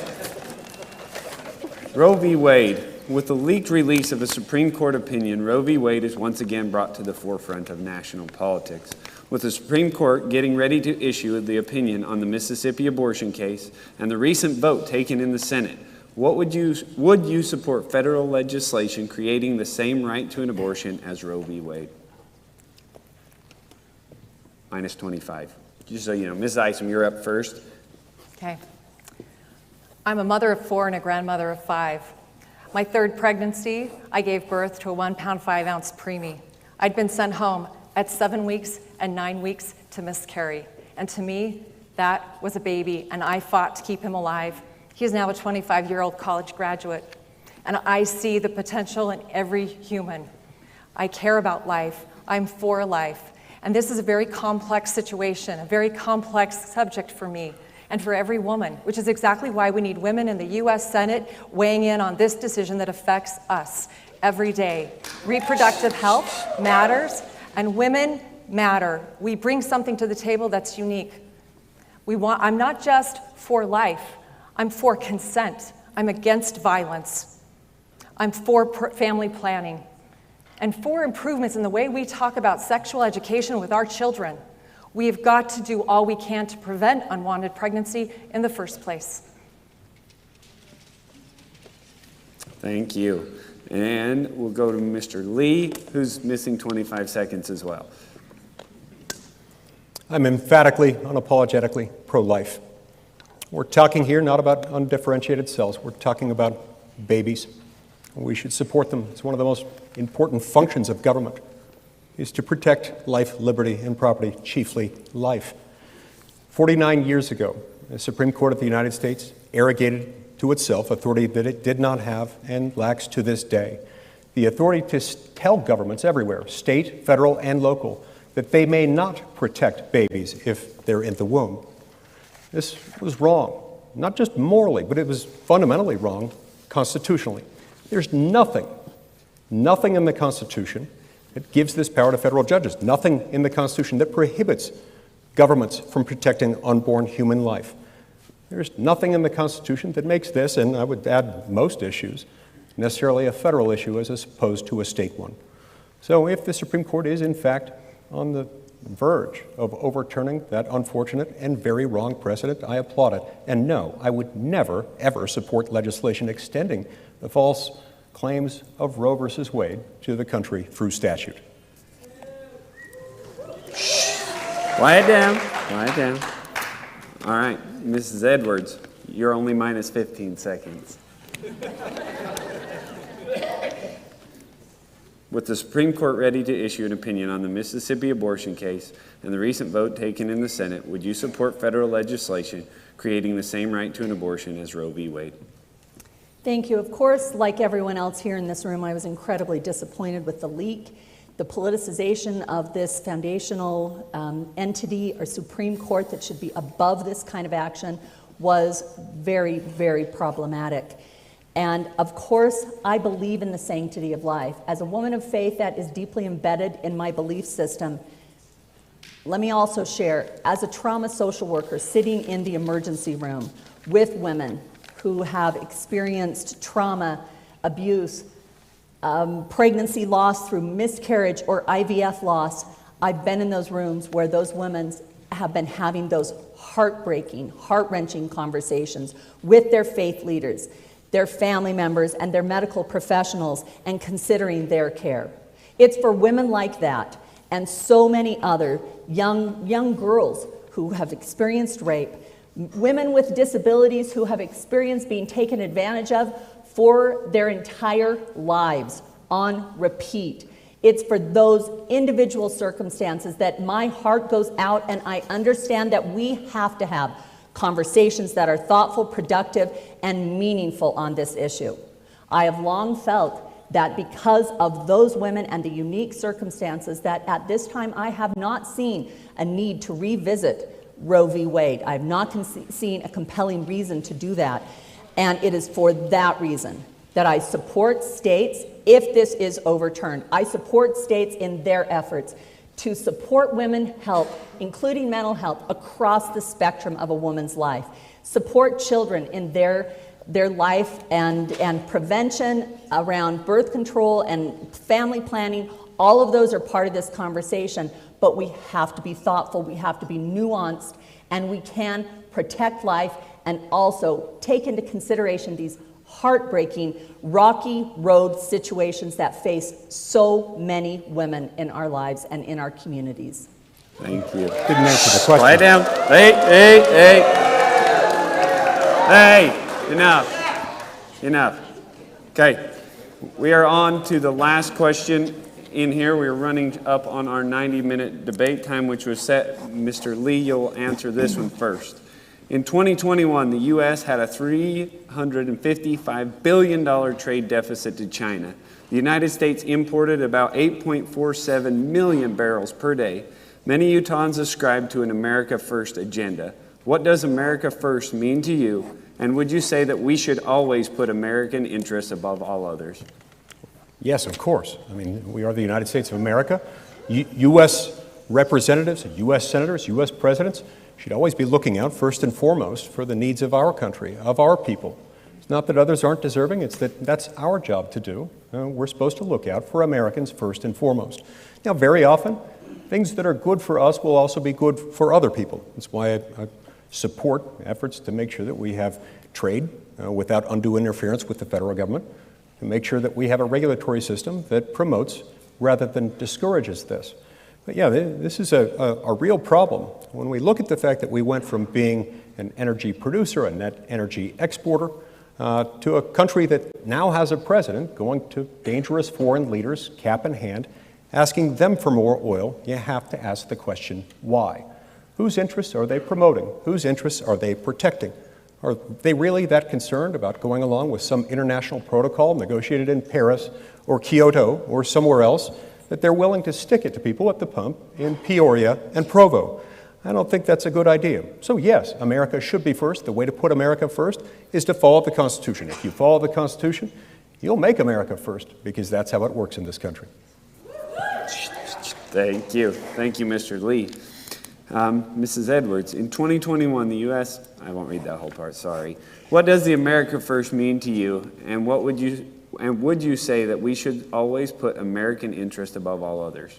S1: Roe v. Wade. With the leaked release of a Supreme Court opinion, Roe v. Wade is once again brought to the forefront of national politics. With the Supreme Court getting ready to issue the opinion on the Mississippi abortion case and the recent vote taken in the Senate, would you support federal legislation creating the same right to an abortion as Roe v. Wade? Minus 25. Just so you know, Ms. Isom, you're up first.
S5: Okay. I'm a mother of 4 and a grandmother of 5. My third pregnancy, I gave birth to a 1 pound 5 ounce preemie. I'd been sent home at 7 weeks and 9 weeks to miscarry. And to me, that was a baby, and I fought to keep him alive. He's now a 25-year-old college graduate, and I see the potential in every human. I care about life. I'm for life. And this is a very complex situation, a very complex subject for me and for every woman, which is exactly why we need women in the U.S. Senate weighing in on this decision that affects us every day. Reproductive health matters, and women matter. We bring something to the table that's unique. I'm not just for life, I'm for consent. I'm against violence. I'm for family planning and for improvements in the way we talk about sexual education with our children. We've got to do all we can to prevent unwanted pregnancy in the first place.
S1: Thank you. And we'll go to Mr. Lee, who's missing 25 seconds as well.
S3: I'm emphatically, unapologetically pro-life. We're talking here not about undifferentiated cells. We're talking about babies. We should support them. It's one of the most important functions of government, is to protect life, liberty, and property, chiefly life. 49 years ago, the Supreme Court of the United States arrogated to itself, authority that it did not have and lacks to this day. The authority to tell governments everywhere, state, federal, and local, that they may not protect babies if they're in the womb. This was wrong, not just morally, but it was fundamentally wrong constitutionally. There's nothing in the Constitution that gives this power to federal judges, nothing in the Constitution that prohibits governments from protecting unborn human life. There's nothing in the Constitution that makes this, and I would add most issues, necessarily a federal issue as opposed to a state one. So if the Supreme Court is in fact on the verge of overturning that unfortunate and very wrong precedent, I applaud it. And no, I would never, ever support legislation extending the false claims of Roe versus Wade to the country through statute.
S1: Quiet down, quiet down. All right, Mrs. Edwards, you're only minus 15 seconds. With the Supreme Court ready to issue an opinion on the Mississippi abortion case and the recent vote taken in the Senate, would you support federal legislation creating the same right to an abortion as Roe v. Wade?
S4: Thank you. Of course, like everyone else here in this room, I was incredibly disappointed with the leak. The politicization of this foundational entity or Supreme Court that should be above this kind of action was very, very problematic. And of course, I believe in the sanctity of life. As a woman of faith, that is deeply embedded in my belief system. Let me also share, as a trauma social worker sitting in the emergency room with women who have experienced trauma, abuse, pregnancy loss through miscarriage or IVF loss, I've been in those rooms where those women have been having those heartbreaking, heart-wrenching conversations with their faith leaders, their family members, and their medical professionals, and considering their care. It's for women like that and so many other young girls who have experienced rape, women with disabilities who have experienced being taken advantage of for their entire lives on repeat. It's for those individual circumstances that my heart goes out, and I understand that we have to have conversations that are thoughtful, productive, and meaningful on this issue. I have long felt that because of those women and the unique circumstances that at this time I have not seen a need to revisit Roe v. Wade. I have not seen a compelling reason to do that. And it is for that reason that I support states if this is overturned. I support states in their efforts to support women's health, including mental health, across the spectrum of a woman's life. Support children in their life and prevention around birth control and family planning. All of those are part of this conversation, but we have to be thoughtful, we have to be nuanced, and we can protect life and also take into consideration these heartbreaking, rocky road situations that face so many women in our lives and in our communities.
S1: Thank you.
S3: Didn't answer the question.
S1: Quiet down. Hey, enough. Okay, we are on to the last question in here. We're running up on our 90-minute debate time, which was set. Mr. Lee, you'll answer this one first. In 2021, the U.S. had a $355 billion trade deficit to China. The United States imported about 8.47 million barrels per day. Many Utahns ascribe to an America First agenda. What does America First mean to you? And would you say that we should always put American interests above all others?
S3: Yes, of course. I mean, we are the United States of America. U.S. representatives, U.S. senators, U.S. presidents should always be looking out first and foremost for the needs of our country, of our people. It's not that others aren't deserving, it's that that's our job to do. We're supposed to look out for Americans first and foremost. Now, very often, things that are good for us will also be good for other people. That's why I support efforts to make sure that we have trade without undue interference with the federal government, to make sure that we have a regulatory system that promotes rather than discourages this. But yeah, this is a real problem. When we look at the fact that we went from being an energy producer, a net energy exporter, to a country that now has a president going to dangerous foreign leaders, cap in hand, asking them for more oil, you have to ask the question, why? Whose interests are they promoting? Whose interests are they protecting? Are they really that concerned about going along with some international protocol negotiated in Paris or Kyoto or somewhere else that they're willing to stick it to people at the pump in Peoria and Provo? I don't think that's a good idea. So yes, America should be first. The way to put America first is to follow the Constitution. If you follow the Constitution, you'll make America first, because that's how it works in this country.
S1: Thank you. Thank you, Mr. Lee. Mrs. Edwards, in 2021, the U.S., I won't read that whole part, sorry. What does the America First mean to you, and would you say that we should always put American interest above all others?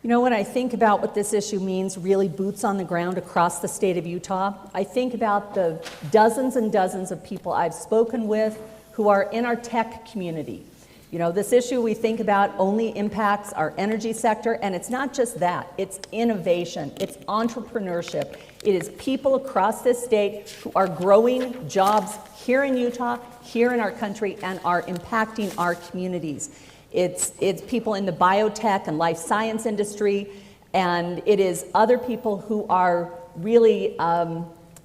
S4: You know, when I think about what this issue means, really boots on the ground across the state of Utah, I think about the dozens and dozens of people I've spoken with who are in our tech community. You know, this issue we think about only impacts our energy sector, and it's not just that. It's innovation, it's entrepreneurship. It is people across this state who are growing jobs here in Utah, here in our country, and are impacting our communities. It's people in the biotech and life science industry, and it is other people who are really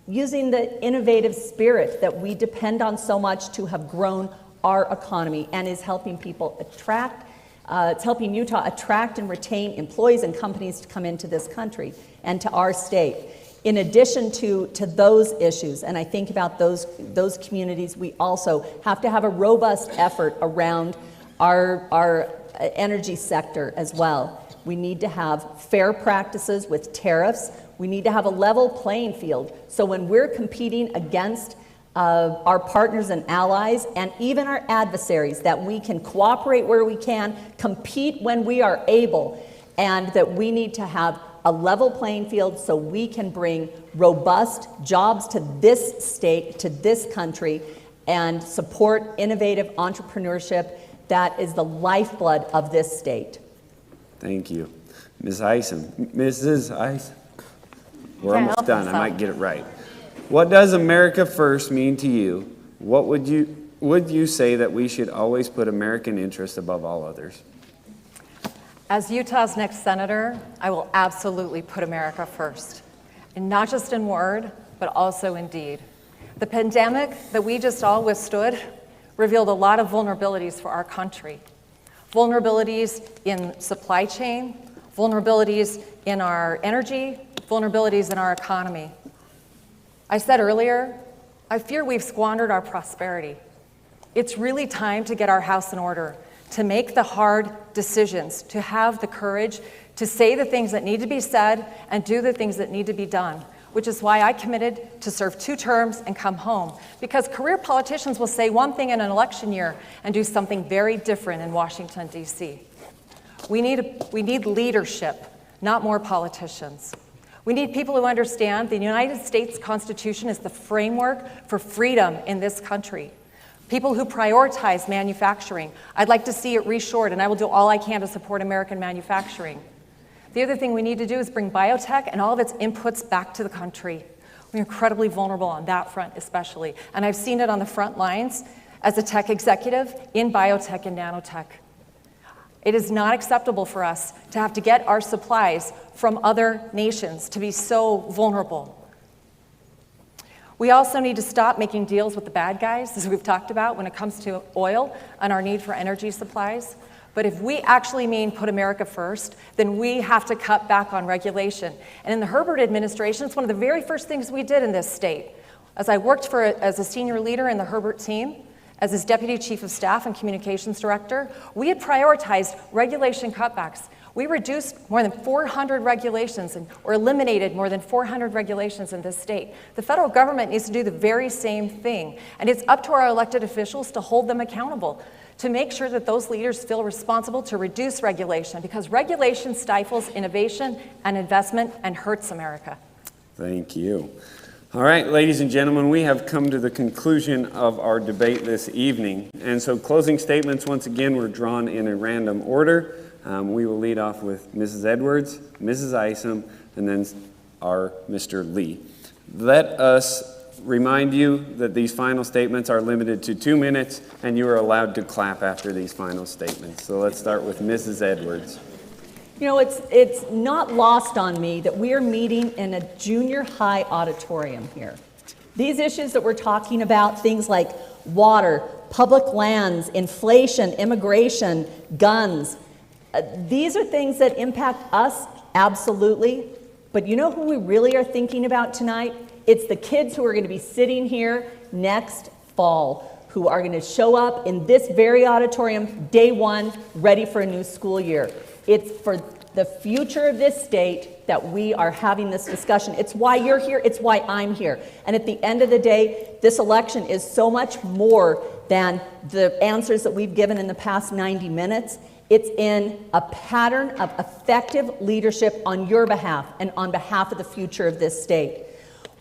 S4: using the innovative spirit that we depend on so much to have grown our economy, and is helping people attract, it's helping Utah attract and retain employees and companies to come into this country and to our state. In addition to those issues, and I think about those communities, we also have to have a robust effort around our energy sector as well. We need to have fair practices with tariffs. We need to have a level playing field. So when we're competing against our partners and allies, and even our adversaries, that we can cooperate where we can, compete when we are able, and that we need to have a level playing field so we can bring robust jobs to this state, to this country, and support innovative entrepreneurship that is the lifeblood of this state.
S1: Thank you. Ms. Isom. Mrs. Isom. We're almost done. I might get it right. What does America First mean to you? What would you say that we should always put American interests above all others?
S5: As Utah's next senator, I will absolutely put America first. And not just in word, but also in deed. The pandemic that we just all withstood revealed a lot of vulnerabilities for our country. Vulnerabilities in supply chain, vulnerabilities in our energy, vulnerabilities in our economy. I said earlier, I fear we've squandered our prosperity. It's really time to get our house in order, to make the hard decisions, to have the courage to say the things that need to be said and do the things that need to be done, which is why I committed to serve 2 terms and come home. Because career politicians will say one thing in an election year and do something very different in Washington, D.C. We need leadership, not more politicians. We need people who understand the United States Constitution is the framework for freedom in this country. People who prioritize manufacturing. I'd like to see it reshored, and I will do all I can to support American manufacturing. The other thing we need to do is bring biotech and all of its inputs back to the country. We're incredibly vulnerable on that front especially, and I've seen it on the front lines as a tech executive in biotech and nanotech. It is not acceptable for us to have to get our supplies from other nations, to be so vulnerable. We also need to stop making deals with the bad guys, as we've talked about when it comes to oil and our need for energy supplies. But if we actually mean put America first, then we have to cut back on regulation. And in the Herbert administration, it's one of the very first things we did in this state. As I worked as a senior leader in the Herbert team, as his deputy chief of staff and communications director, we had prioritized regulation cutbacks. We reduced more than 400 regulations or eliminated more than 400 regulations in this state. The federal government needs to do the very same thing. And it's up to our elected officials to hold them accountable, to make sure that those leaders feel responsible to reduce regulation, because regulation stifles innovation and investment and hurts America.
S1: Thank you. All right, ladies and gentlemen, we have come to the conclusion of our debate this evening. And so closing statements, once again, were drawn in a random order. We will lead off with Mrs. Edwards, Mrs. Isom, and then our Mr. Lee. Let us remind you that these final statements are limited to 2 minutes, and you are allowed to clap after these final statements. So let's start with Mrs. Edwards.
S4: You know, it's not lost on me that we are meeting in a junior high auditorium here. These issues that we're talking about, things like water, public lands, inflation, immigration, guns, these are things that impact us, absolutely. But you know who we really are thinking about tonight? It's the kids who are going to be sitting here next fall, who are going to show up in this very auditorium day one, ready for a new school year. It's for the future of this state that we are having this discussion. It's why you're here, it's why I'm here. And at the end of the day, this election is so much more than the answers that we've given in the past 90 minutes. It's in a pattern of effective leadership on your behalf and on behalf of the future of this state.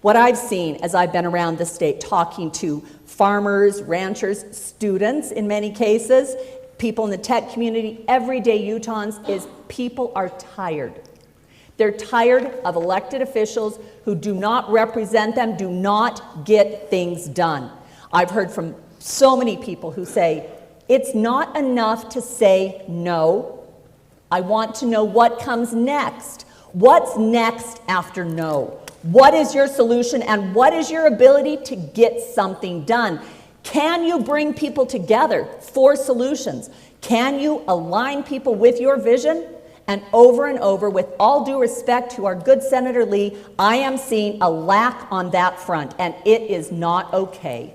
S4: What I've seen as I've been around the state talking to farmers, ranchers, students in many cases, people in the tech community, everyday Utahns, is people are tired. They're tired of elected officials who do not represent them, do not get things done. I've heard from so many people who say, it's not enough to say no. I want to know what comes next. What's next after no? What is your solution and what is your ability to get something done? Can you bring people together for solutions? Can you align people with your vision? And over, with all due respect to our good Senator Lee, I am seeing a lack on that front, and it is not okay.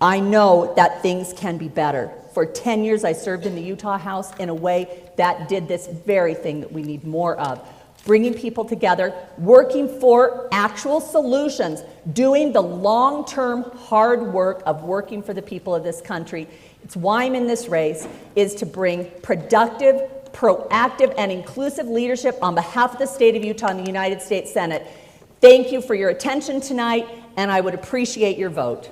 S4: I know that things can be better. For 10 years, I served in the Utah House in a way that did this very thing that we need more of. Bringing people together, working for actual solutions, doing the long-term hard work of working for the people of this country. It's why I'm in this race, is to bring productive, proactive, and inclusive leadership on behalf of the state of Utah and the United States Senate. Thank you for your attention tonight, and I would appreciate your vote.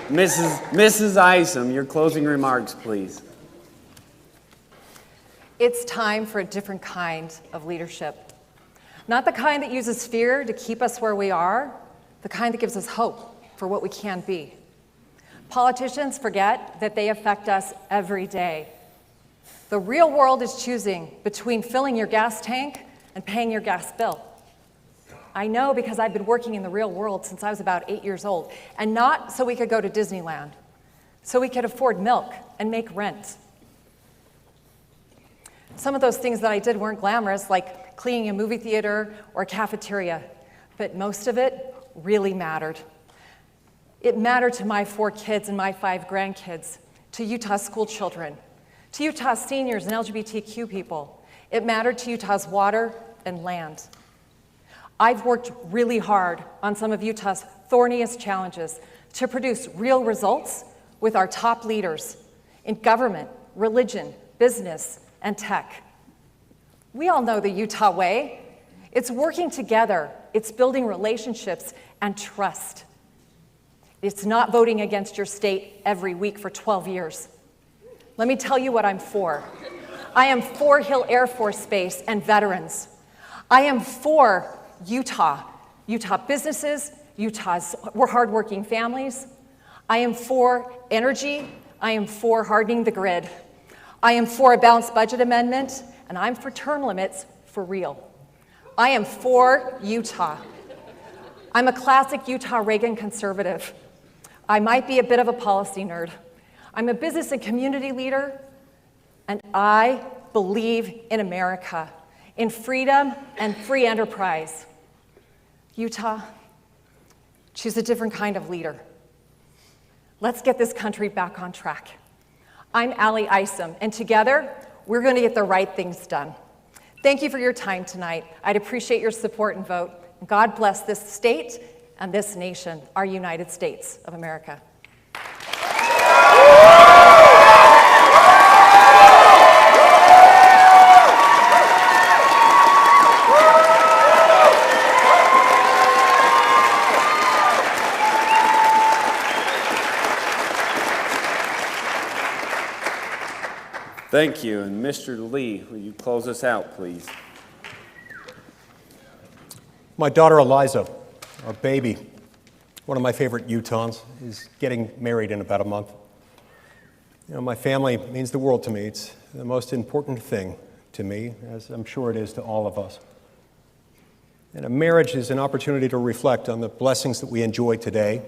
S1: Mrs. Isom, your closing remarks, please.
S5: It's time for a different kind of leadership. Not the kind that uses fear to keep us where we are, the kind that gives us hope for what we can be. Politicians forget that they affect us every day. The real world is choosing between filling your gas tank and paying your gas bill. I know because I've been working in the real world since I was about 8 years old, and not so we could go to Disneyland, so we could afford milk and make rent. Some of those things that I did weren't glamorous, like cleaning a movie theater or a cafeteria, but most of it really mattered. It mattered to my 4 kids and my 5 grandkids, to Utah school children, to Utah seniors and LGBTQ people. It mattered to Utah's water and land. I've worked really hard on some of Utah's thorniest challenges to produce real results with our top leaders in government, religion, business, and tech. We all know the Utah way. It's working together. It's building relationships and trust. It's not voting against your state every week for 12 years. Let me tell you what I'm for. I am for Hill Air Force Base and veterans. I am for Utah businesses, Utah's hardworking families. I am for energy. I am for hardening the grid. I am for a balanced budget amendment, and I'm for term limits for real. I am for Utah. I'm a classic Utah Reagan conservative. I might be a bit of a policy nerd. I'm a business and community leader, and I believe in America, in freedom and free enterprise. Utah, choose a different kind of leader. Let's get this country back on track. I'm Isom, and together, we're going to get the right things done. Thank you for your time tonight. I'd appreciate your support and vote. God bless this state and this nation, our United States of America.
S1: Thank you. And Mr. Lee, will you close us out, please?
S3: My daughter Eliza, our baby, one of my favorite Utahns, is getting married in about a month. You know, my family means the world to me. It's the most important thing to me, as I'm sure it is to all of us. And a marriage is an opportunity to reflect on the blessings that we enjoy today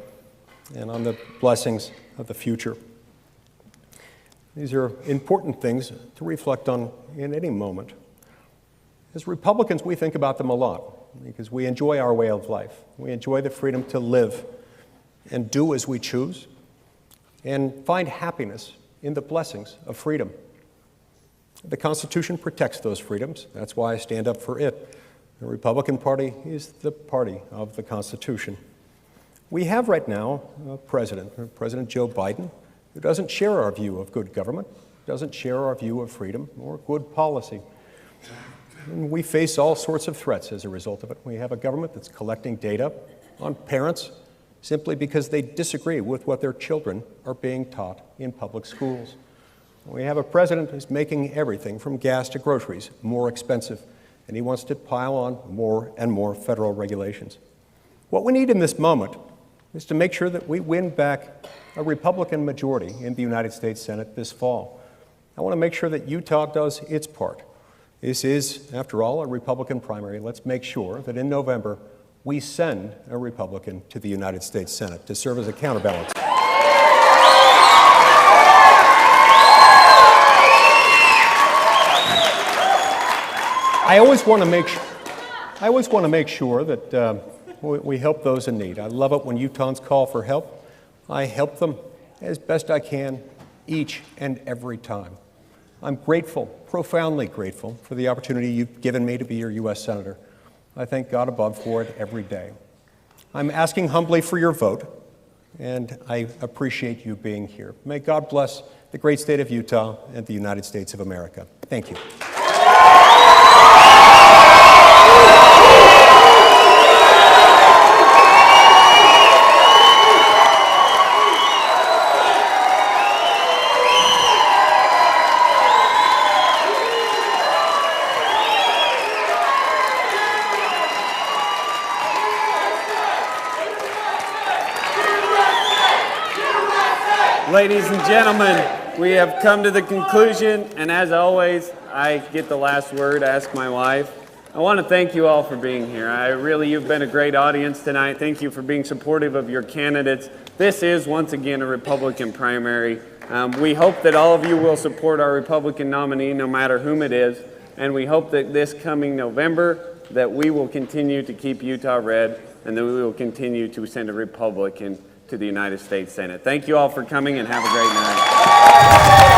S3: and on the blessings of the future. These are important things to reflect on in any moment. As Republicans, we think about them a lot because we enjoy our way of life. We enjoy the freedom to live and do as we choose and find happiness in the blessings of freedom. The Constitution protects those freedoms. That's why I stand up for it. The Republican Party is the party of the Constitution. We have right now a president, President Joe Biden, who doesn't share our view of good government, doesn't share our view of freedom or good policy. And we face all sorts of threats as a result of it. We have a government that's collecting data on parents simply because they disagree with what their children are being taught in public schools. We have a president who's making everything from gas to groceries more expensive, and he wants to pile on more and more federal regulations. What we need in this moment is to make sure that we win back a Republican majority in the United States Senate this fall. I want to make sure that Utah does its part. This is, after all, a Republican primary. Let's make sure that in November we send a Republican to the United States Senate to serve as a counterbalance. I always want to make sure that we help those in need. I love it when Utahns call for help. I help them as best I can each and every time. I'm grateful, profoundly grateful, for the opportunity you've given me to be your U.S. Senator. I thank God above for it every day. I'm asking humbly for your vote, and I appreciate you being here. May God bless the great state of Utah and the United States of America. Thank you.
S1: Ladies and gentlemen, we have come to the conclusion, and as always, I get the last word, ask my wife. I want to thank you all for being here. You've been a great audience tonight. Thank you for being supportive of your candidates. This is, once again, a Republican primary. We hope that all of you will support our Republican nominee, no matter whom it is, and we hope that this coming November, that we will continue to keep Utah red, and that we will continue to send a Republican to the United States Senate. Thank you all for coming, and have a great night.